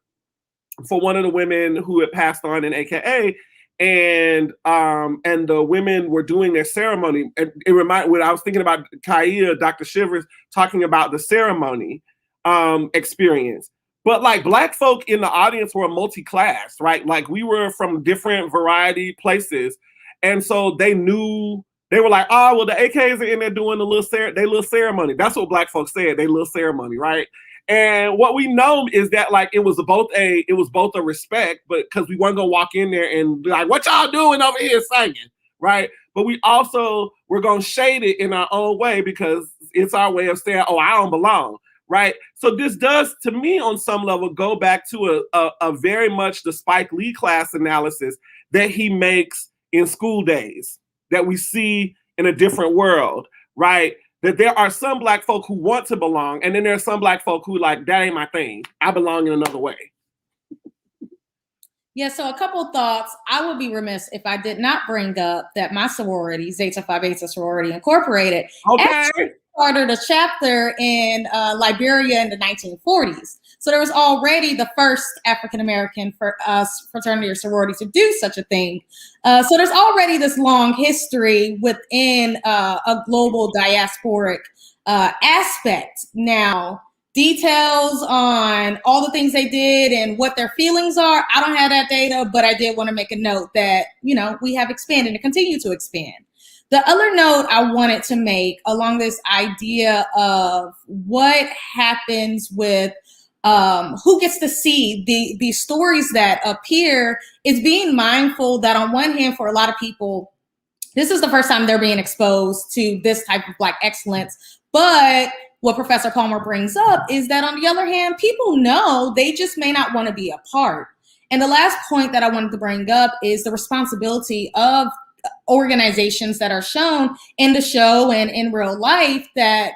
one of the women who had passed on in AKA, and the women were doing their ceremony. And it reminded when I was thinking about Kaia, Dr. Shivers talking about the ceremony experience. But Black folk in the audience were multi-class, right? We were from different variety places. And so they knew, they were like, oh, well, the AKs are in there doing the little ceremony. That's what Black folks said, they little ceremony, right? And what we know is that it was both a respect, but because we weren't gonna walk in there and be like, what y'all doing over here singing, right? But we also were gonna shade it in our own way because it's our way of saying, oh, I don't belong, right? So this does, to me, on some level, go back to a very much the Spike Lee class analysis that he makes in School Days that we see in A Different World, right? That there are some Black folk who want to belong, and then there are some Black folk who that ain't my thing. I belong in another way. Yeah, so a couple thoughts. I would be remiss if I did not bring up that my sorority, Zeta Phi Beta Sorority Incorporated, Okay. started a chapter in Liberia in the 1940s. So there was already the first African-American fraternity or sorority to do such a thing. So there's already this long history within a global diasporic aspect. Now, details on all the things they did and what their feelings are, I don't have that data, but I did want to make a note that, we have expanded and continue to expand. The other note I wanted to make along this idea of what happens with who gets to see the stories that appear is being mindful that on one hand, for a lot of people, this is the first time they're being exposed to this type of Black excellence. But what Professor Palmer brings up is that on the other hand, people know, they just may not want to be a part. And the last point that I wanted to bring up is the responsibility of organizations that are shown in the show and in real life that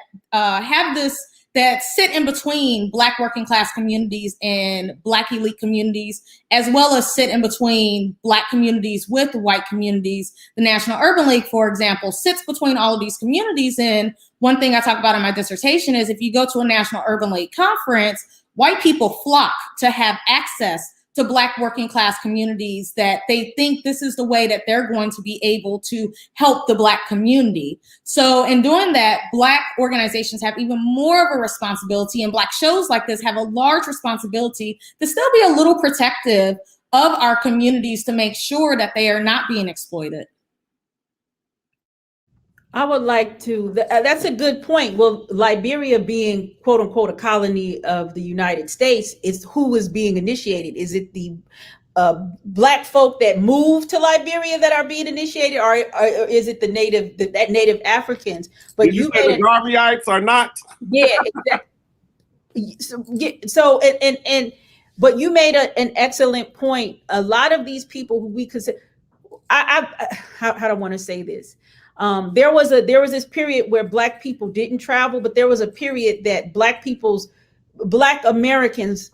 that sit in between Black working class communities and Black elite communities, as well as sit in between Black communities with white communities. The National Urban League, for example, sits between all of these communities. And one thing I talk about in my dissertation is if you go to a National Urban League conference, white people flock to have access to Black working class communities, that they think this is the way that they're going to be able to help the Black community. So in doing that, Black organizations have even more of a responsibility, and Black shows like this have a large responsibility to still be a little protective of our communities to make sure that they are not being exploited. I would like to, that's a good point. Well, Liberia being quote unquote a colony of the United States, is who is being initiated? Is it the Black folk that moved to Liberia that are being initiated, or is it the native Africans? But you say the Garveyites are not? Yeah, exactly. So but you made an excellent point. A lot of these people who we consider, how do I want to say this? There was this period where Black people didn't travel, but there was a period that Black Americans'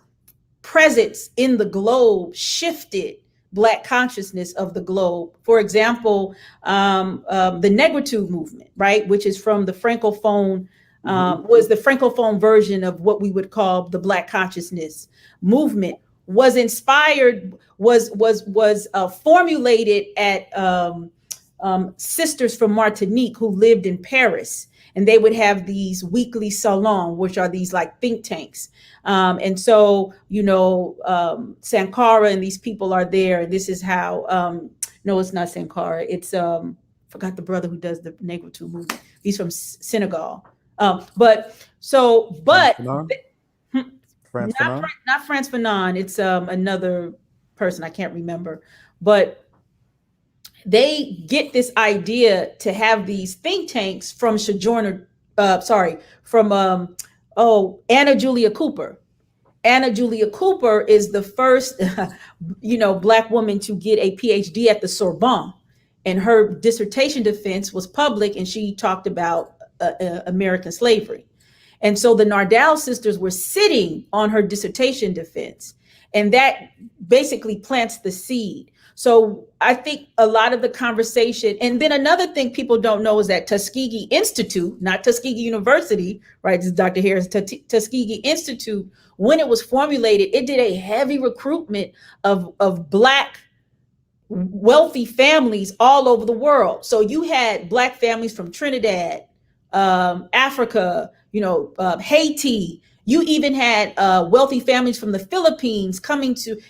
presence in the globe shifted Black consciousness of the globe. For example, the Negritude movement, right, which is from the Francophone, was the Francophone version of what we would call the Black consciousness movement, was inspired, was formulated at sisters from Martinique who lived in Paris, and they would have these weekly salons, which are these like think tanks. And so, Sankara and these people are there. And this is how, no, it's not Sankara. It's, forgot the brother who does the Negritude movement. He's from Senegal. Not Frantz Fanon. It's another person I can't remember, but they get this idea to have these think tanks from Anna Julia Cooper. Anna Julia Cooper is the first, Black woman to get a PhD at the Sorbonne, and her dissertation defense was public, and she talked about American slavery. And so the Nardal sisters were sitting on her dissertation defense, and that basically plants the seed. So I think a lot of the conversation, and then another thing people don't know is that Tuskegee Institute, not Tuskegee University, right? This is Dr. Harris, Tuskegee Institute, when it was formulated, it did a heavy recruitment of Black wealthy families all over the world. So you had Black families from Trinidad, Africa, Haiti. You even had wealthy families from the Philippines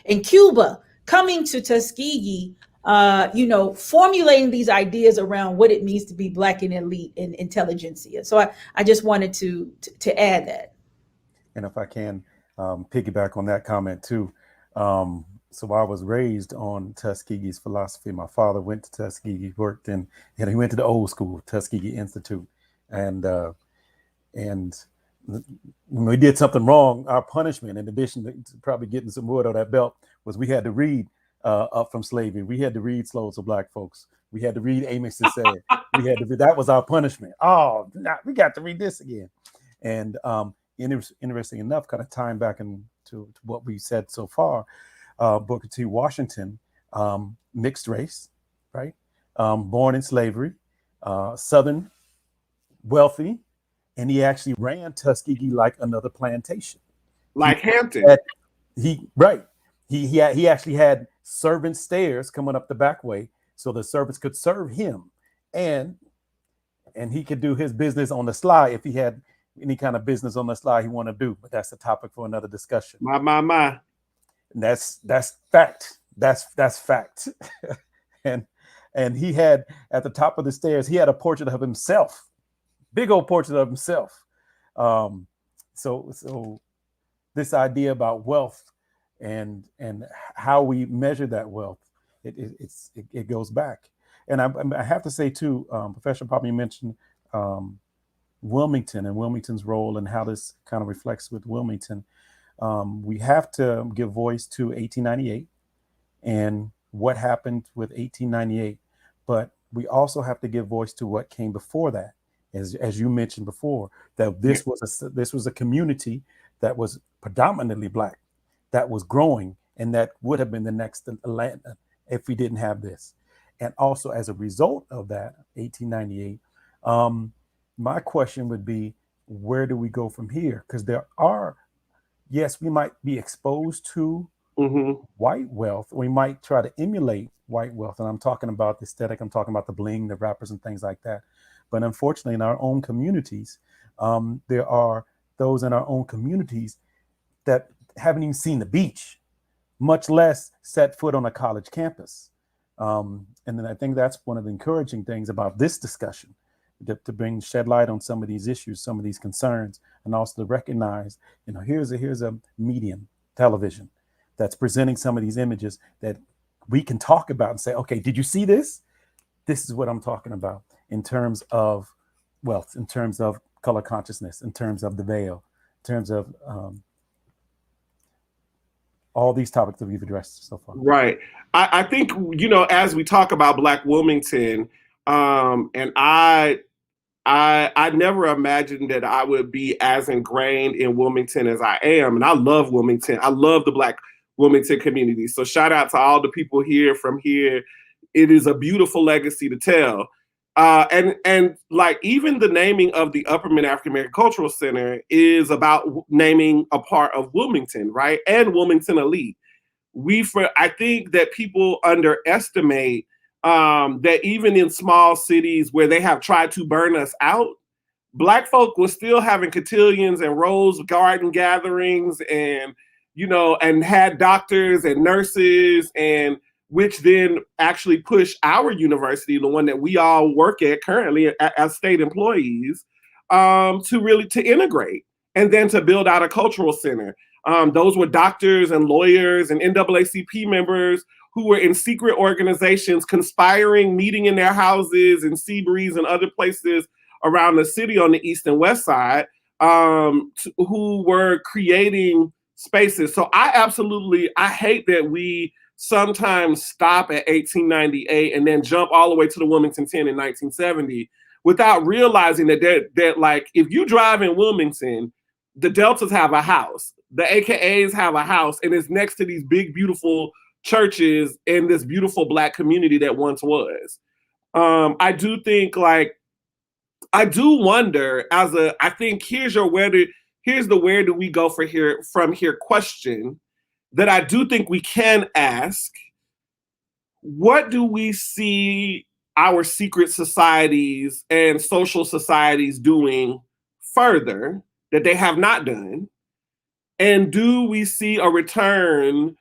and Cuba coming to Tuskegee, formulating these ideas around what it means to be Black and elite and intelligentsia. So I just wanted to add that. And if I can piggyback on that comment too. So I was raised on Tuskegee's philosophy. My father went to Tuskegee, worked he went to the old school, Tuskegee Institute. And when we did something wrong, our punishment, in addition to probably getting some wood on that belt, was we had to read Up From Slavery. We had to read Slows of Black Folks. We had to read Amos and Said. That was our punishment. Oh, we got to read this again. And interesting enough, kind of tying back into what we said so far, Booker T. Washington, mixed race, right? Born in slavery, Southern, wealthy, and he actually ran Tuskegee like another plantation. Like Hampton. He actually had servant stairs coming up the back way so the servants could serve him, and he could do his business on the sly if he had any kind of business on the sly he wanted to do. But that's a topic for another discussion. My. And that's fact. That's fact. and he had at the top of the stairs, he had a portrait of himself, big old portrait of himself. So this idea about wealth and how we measure that wealth, it goes back. And I have to say too, Professor probably mentioned Wilmington and Wilmington's role and how this kind of reflects with Wilmington. We have to give voice to 1898 and what happened with 1898, but we also have to give voice to what came before that. As you mentioned before, that this was a community that was predominantly Black, that was growing, and that would have been the next Atlanta if we didn't have this. And also as a result of that, 1898, my question would be, where do we go from here? Because yes, we might be exposed to white wealth. We might try to emulate white wealth. And I'm talking about the aesthetic, I'm talking about the bling, the rappers and things like that. But unfortunately, in our own communities, there are those in our own communities that haven't even seen the beach, much less set foot on a college campus. And then I think that's one of the encouraging things about this discussion, to shed light on some of these issues, some of these concerns, and also to recognize, here's a medium, television, that's presenting some of these images that we can talk about and say, okay, did you see this? This is what I'm talking about in terms of wealth, in terms of color consciousness, in terms of the veil, in terms of all these topics that we've addressed so far. Right. I think, as we talk about Black Wilmington, and I never imagined that I would be as ingrained in Wilmington as I am. And I love Wilmington. I love the Black Wilmington community. So shout out to all the people here from here. It is a beautiful legacy to tell. And like even the naming of the Upperman African American Cultural Center is about naming a part of Wilmington, right? And Wilmington elite. I think that people underestimate that even in small cities where they have tried to burn us out, Black folk were still having cotillions and rose garden gatherings and, and had doctors and nurses, and which then actually pushed our university, the one that we all work at currently as state employees, to integrate and then to build out a cultural center. Those were doctors and lawyers and NAACP members who were in secret organizations conspiring, meeting in their houses in Seabreeze and other places around the city on the east and west side, who were creating spaces. So I hate that we sometimes stop at 1898 and then jump all the way to the Wilmington 10 in 1970 without realizing that like, if you drive in Wilmington, the Deltas have a house, the AKAs have a house, and it's next to these big, beautiful churches in this beautiful Black community that once was. I do think, like, I do wonder I think here's the where do we go from here question that I do think we can ask. What do we see our secret societies and social societies doing further that they have not done? And do we see a return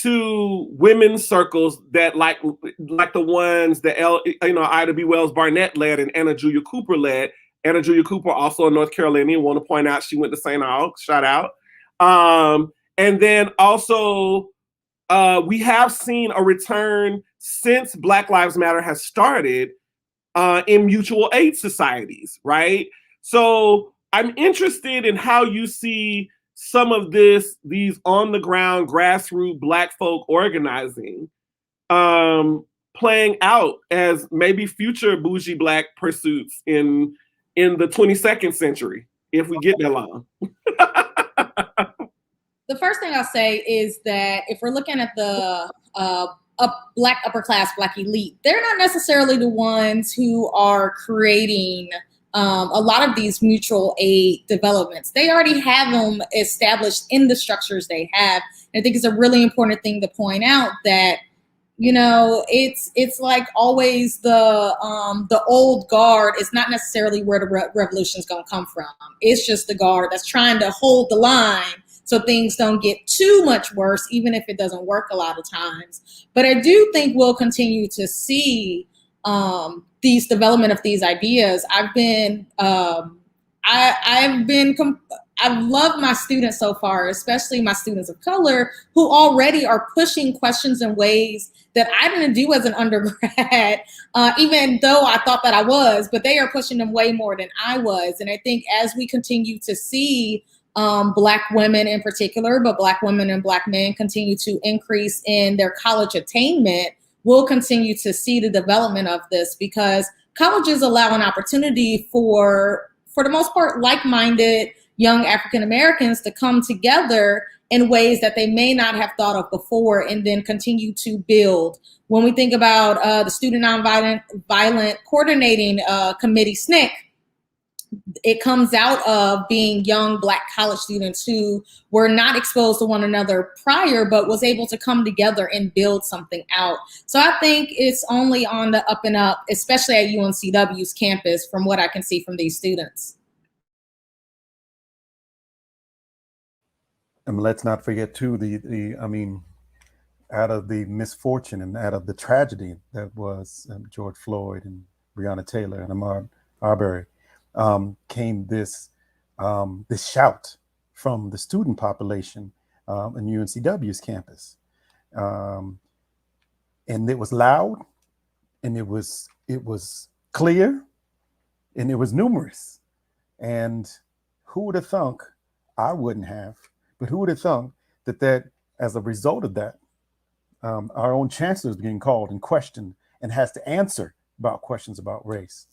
to women's circles that like the ones that Ida B. Wells Barnett led and Anna Julia Cooper led? Anna Julia Cooper, also in North Carolina, want to point out she went to St. Aug, shout out. And then also we have seen a return since Black Lives Matter has started in mutual aid societies, right? So I'm interested in how you see some of these on the ground grassroots Black folk organizing playing out as maybe future bougie Black pursuits in the 22nd century, if we get that long. The first thing I'll say is that if we're looking at the Black upper class, Black elite, they're not necessarily the ones who are creating a lot of these mutual aid developments. They already have them established in the structures they have. And I think it's a really important thing to point out that, you know, it's like always the old guard is not necessarily where the revolution is going to come from. It's just the guard that's trying to hold the line so things don't get too much worse, even if it doesn't work a lot of times. But I do think we'll continue to see these development of these ideas. I've loved my students so far, especially my students of color, who already are pushing questions in ways that I didn't do as an undergrad, even though I thought that I was, but they are pushing them way more than I was. And I think as we continue to see Black women in particular, but Black women and Black men continue to increase in their college attainment, we'll continue to see the development of this, because colleges allow an opportunity for the most part, like-minded young African Americans to come together in ways that they may not have thought of before, and then continue to build. When we think about the Student Nonviolent Coordinating Committee, SNCC, it comes out of being young Black college students who were not exposed to one another prior, but was able to come together and build something out. So I think it's only on the up and up, especially at UNCW's campus, from what I can see from these students. And let's not forget too, out of the misfortune and out of the tragedy that was George Floyd and Breonna Taylor and Ahmaud Arbery, came this shout from the student population in UNCW's campus, and it was loud, and it was clear, and it was numerous. And who would have thunk? I wouldn't have, but who would have thunk that as a result of that, our own chancellor is being called and questioned and has to answer about questions about race.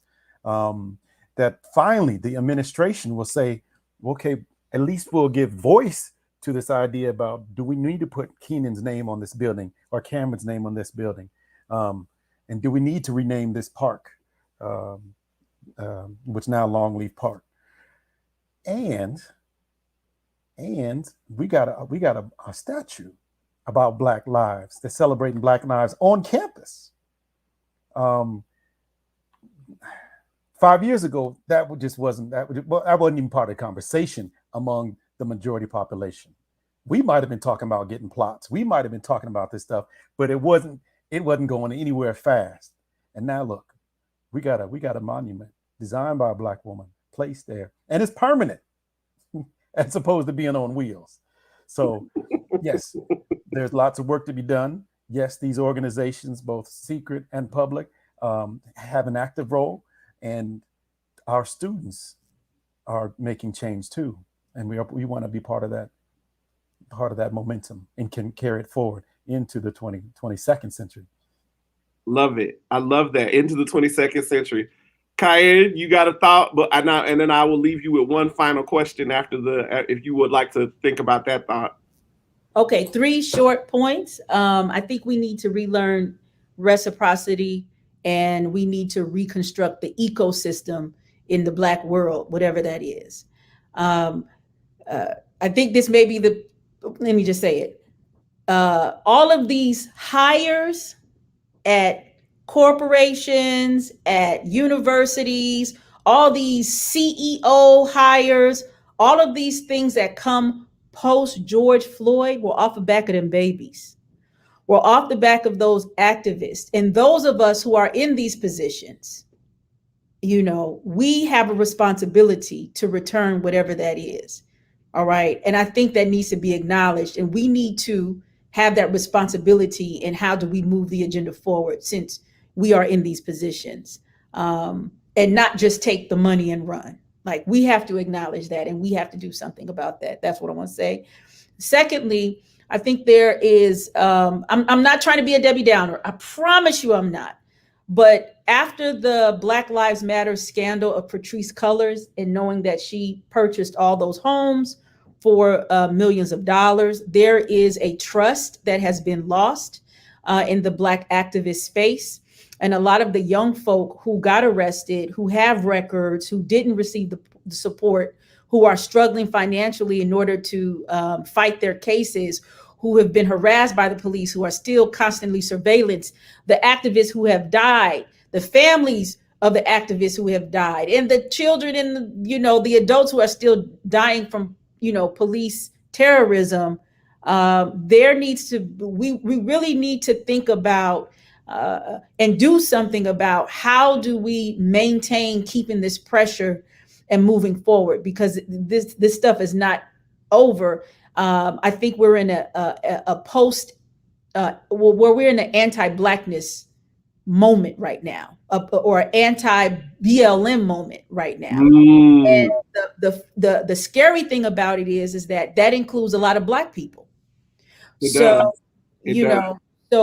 That finally the administration will say, okay, at least we'll give voice to this idea about, do we need to put Keenan's name on this building or Cameron's name on this building? And do we need to rename this park, which now Longleaf Park? And we got a statue about Black lives, that's celebrating Black lives on campus. 5 years ago, that wasn't even part of the conversation among the majority population. We might have been talking about getting plots. We might have been talking about this stuff, but it wasn't going anywhere fast. And now look, we got a monument designed by a Black woman placed there, and it's permanent as opposed to being on wheels. So yes, there's lots of work to be done. Yes, these organizations, both secret and public, have an active role. And our students are making change too, and we want to be part of that momentum and can carry it forward into the 22nd century. Love it. I love that. Into the 22nd century. Kaya, you got a thought, and then I will leave you with one final question if you would like to think about that thought. Okay, 3 short points. I think we need to relearn reciprocity, and we need to reconstruct the ecosystem in the Black world, whatever that is. I think this may be let me just say it. All of these hires at corporations, at universities, all these CEO hires, all of these things that come post George Floyd were off the back of them babies. We're off the back of those activists. And those of us who are in these positions, we have a responsibility to return whatever that is. All right. And I think that needs to be acknowledged. And we need to have that responsibility. And how do we move the agenda forward since we are in these positions, and not just take the money and run? Like, we have to acknowledge that, and we have to do something about that. That's what I want to say. Secondly, I think there is, I'm not trying to be a Debbie Downer. I promise you I'm not. But after the Black Lives Matter scandal of Patrisse Cullors, and knowing that she purchased all those homes for millions of dollars. There is a trust that has been lost in the Black activist space. And a lot of the young folk who got arrested, who have records, who didn't receive the support, who are struggling financially in order to fight their cases, who have been harassed by the police, who are still constantly surveillance, the activists who have died, the families of the activists who have died, and the children and the adults who are still dying from police terrorism. We really need to think about and do something about how do we maintain keeping this pressure and moving forward, because this stuff is not over. I think we're in a post where we're in an anti-Blackness moment right now, or anti-BLM moment right now. And the scary thing about it is that includes a lot of Black people. So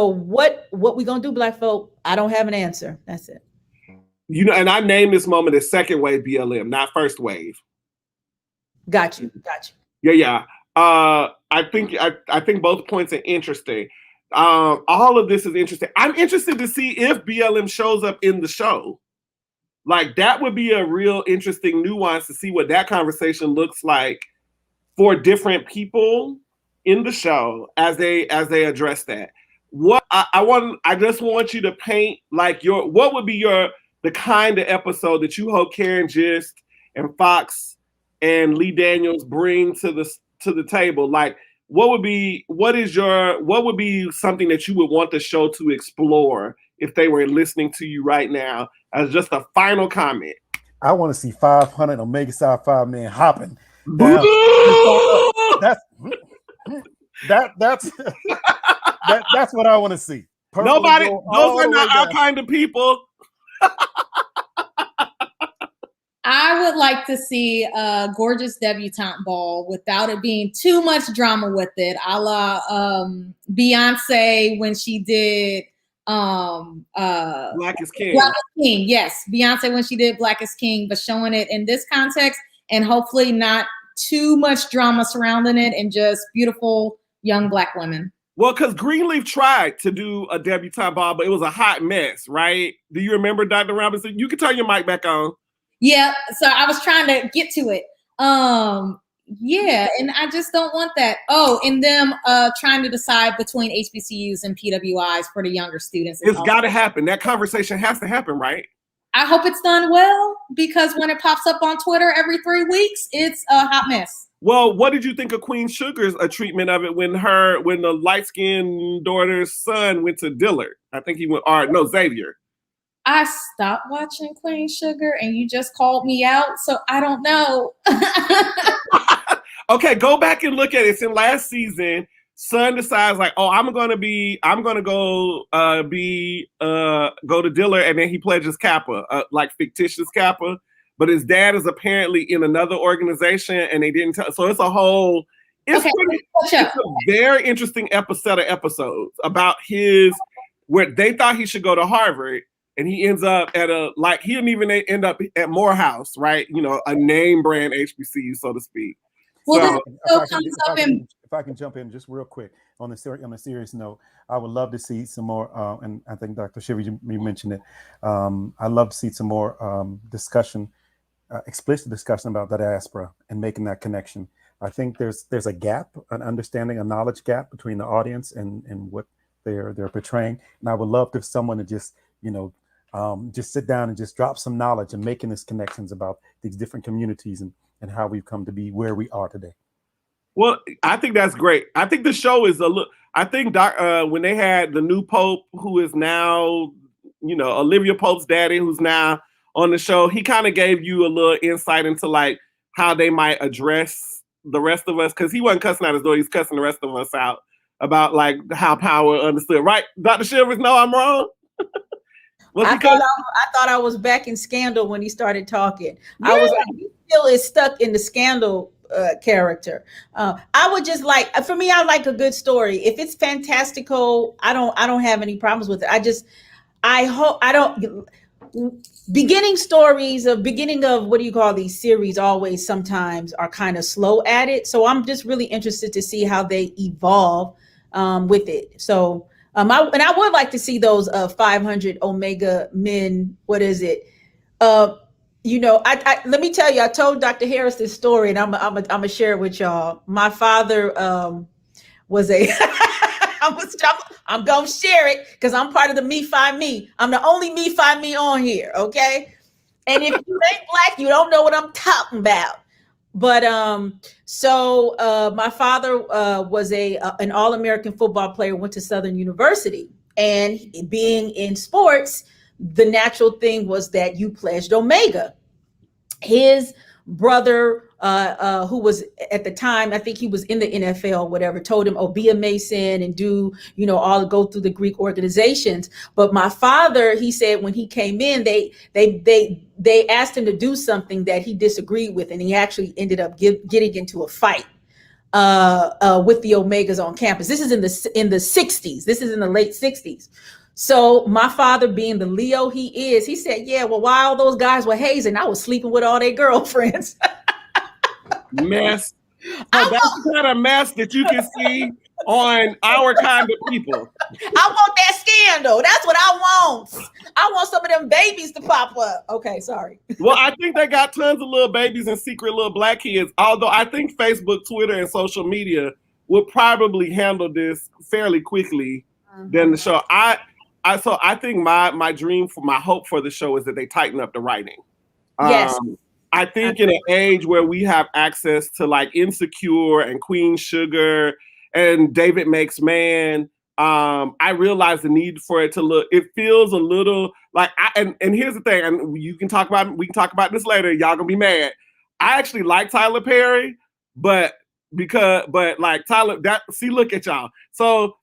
what we gonna do, Black folk? I don't have an answer. That's it. And I named this moment as second wave BLM, not first wave. Got you. Yeah. I think both points are interesting. All of this is interesting. I'm interested to see if BLM shows up in the show. Like, that would be a real interesting nuance to see what that conversation looks like for different people in the show as they address that. What I just want you to paint like what would be the kind of episode that you hope Karen Gist and Fox and Lee Daniels bring to the table. Like, what would be something that you would want the show to explore if they were listening to you right now, as just a final comment? I want to see 500 Omega Psi 5 men hopping down. That's what I want to see. Those are not our kind of people. I would like to see a gorgeous debutante ball without it being too much drama with it, a la Beyonce when she did Black is King. Black is King, yes. Beyonce when she did Black is King, but showing it in this context and hopefully not too much drama surrounding it and just beautiful young Black women. Well, because Greenleaf tried to do a debutante ball, but it was a hot mess, right? Do you remember, Dr. Robinson? You can turn your mic back on. Yeah, so I was trying to get to it. Yeah, and I just don't want that. Oh, and them trying to decide between HBCUs and PWIs for the younger students. It's got to happen. That conversation has to happen, right? I hope it's done well, because when it pops up on Twitter every 3 weeks, it's a hot mess. Well, what did you think of Queen Sugar's treatment of it when the light-skinned daughter's son went to Dillard? I think he went, Xavier. I stopped watching Queen Sugar and you just called me out, so I don't know. Okay, go back and look at it. It's in last season. Son decides like, oh, I'm gonna go to Dillard, and then he pledges Kappa, like fictitious Kappa. But his dad is apparently in another organization, and they didn't tell. So it's a very interesting set of episodes about where they thought he should go to Harvard. And he ends up he didn't even end up at Morehouse, right? A name brand HBCU, so to speak. Well, if I can jump in just real quick on a serious note, I would love to see some more, and I think Dr. Shiver, you mentioned it. I'd love to see some more discussion, explicit discussion about the diaspora and making that connection. I think there's a gap, an understanding, a knowledge gap between the audience and what they're portraying. And I would love if someone to just sit down and just drop some knowledge and making these connections about these different communities and how we've come to be where we are today. Well, I think that's great. I think the show is I think when they had the new Pope, who is now, Olivia Pope's daddy, who's now on the show, he kind of gave you a little insight into like how they might address the rest of us, because he wasn't cussing out his door, he's cussing the rest of us out about like how power understood. Right, Dr. Shivers? No, I'm wrong. I thought I was back in Scandal when he started talking. Yeah. I was like, he still is stuck in the Scandal character. I would just like, for me, I like a good story. If it's fantastical, I don't have any problems with it. beginning of what do you call these series always sometimes are kind of slow at it. So I'm just really interested to see how they evolve with it. So I would like to see those 500 Omega men. What is it? I let me tell you, I told Dr. Harris this story, and I'm gonna share it with y'all. My father was a I'm gonna share it because I'm part of the Me Find Me. I'm the only Me Find Me on here, okay? And if you ain't black, you don't know what I'm talking about. But my father was an All-American football player, went to Southern University, and being in sports, the natural thing was that you pledged Omega. His brother, who was at the time, I think he was in the NFL, whatever, told him, "Oh, be a Mason and do, go through the Greek organizations." But my father, he said, when he came in, they asked him to do something that he disagreed with, and he actually ended up getting into a fight with the Omegas on campus. This is in the 60s. This is in the late 60s. So my father, being the Leo he is, he said, "Yeah, well, while those guys were hazing, I was sleeping with all their girlfriends." Mess. So that's the kind of mess that you can see on Our Kind of People. I want that scandal. That's what I want. I want some of them babies to pop up. Okay, sorry. Well, I think they got tons of little babies and secret little black kids. Although I think Facebook, Twitter, and social media would probably handle this fairly quickly than the show. I think my dream for my hope for the show is that they tighten up the writing. Yes. I think in an age where we have access to like Insecure and Queen Sugar and David Makes Man, I realize the need for it to look. It feels a little like and here's the thing, and we can talk about this later. Y'all gonna be mad. I actually like Tyler Perry, but like Tyler, look at y'all. So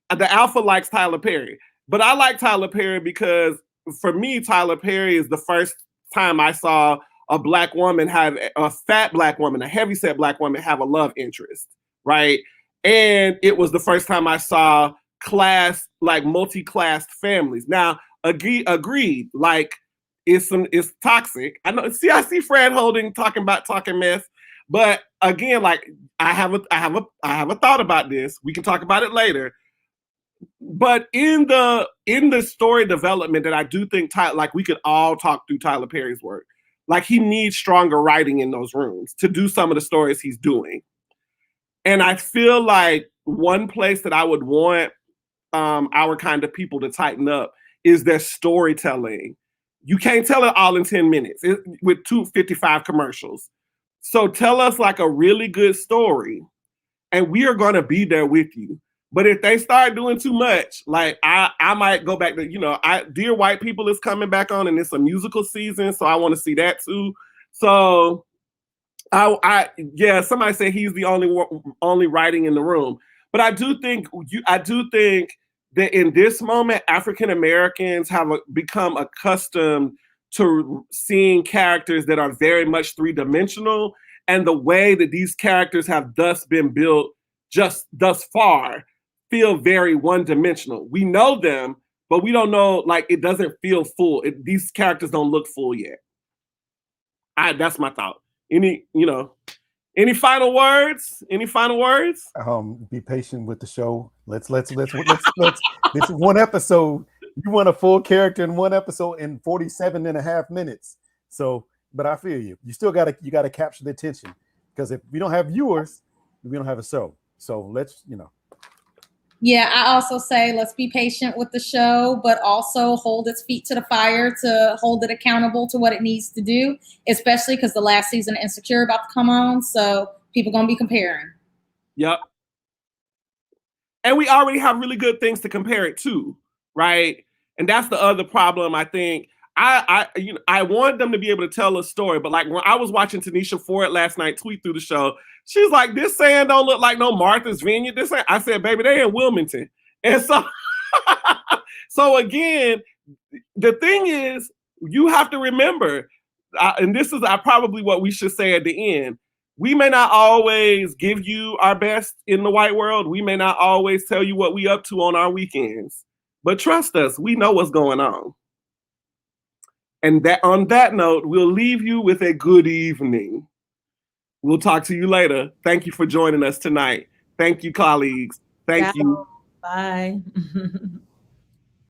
the alpha likes Tyler Perry. But I like Tyler Perry because for me, Tyler Perry is the first time I saw a black woman have a fat black woman, a heavyset black woman have a love interest, right? And it was the first time I saw multi-classed families. Now, agreed, like it's toxic. I know. I see Fred Holding talking mess, but again, like I have a thought about this. We can talk about it later. But in the story development that I do think like we could all talk through Tyler Perry's work. Like he needs stronger writing in those rooms to do some of the stories he's doing. And I feel like one place that I would want Our Kind of People to tighten up is their storytelling. You can't tell it all in 10 minutes with 255 commercials. So tell us like a really good story and we are going to be there with you. But if they start doing too much, like I might go back to, Dear White People is coming back on and it's a musical season. So I want to see that too. So somebody said he's the only writing in the room. But I do think that in this moment, African Americans have become accustomed to seeing characters that are very much three-dimensional. And the way that these characters have thus been built just thus far feel very one-dimensional. We know them, but we don't know, like, it doesn't feel full. These characters don't look full yet. That's my thought. Any final words? Be patient with the show. Let's this is one episode. You want a full character in one episode in 47 and a half minutes. So, but I feel you. You still gotta capture the attention, because if we don't have viewers, we don't have a show. So let's. Yeah, I also say let's be patient with the show, but also hold its feet to the fire to hold it accountable to what it needs to do, especially because the last season of Insecure about to come on. So people going to be comparing. Yep. And we already have really good things to compare it to, right? And that's the other problem, I think. I want them to be able to tell a story, but like when I was watching Tanisha Ford last night tweet through the show, she's like, "This sand don't look like no Martha's Vineyard." I said, "Baby, they in Wilmington." And so again, the thing is, you have to remember, and this is probably what we should say at the end. We may not always give you our best in the white world. We may not always tell you what we up to on our weekends, but trust us, we know what's going on. And that on that note, we'll leave you with a good evening. We'll talk to you later. Thank you for joining us tonight. Thank you, colleagues. Thank you. Bye.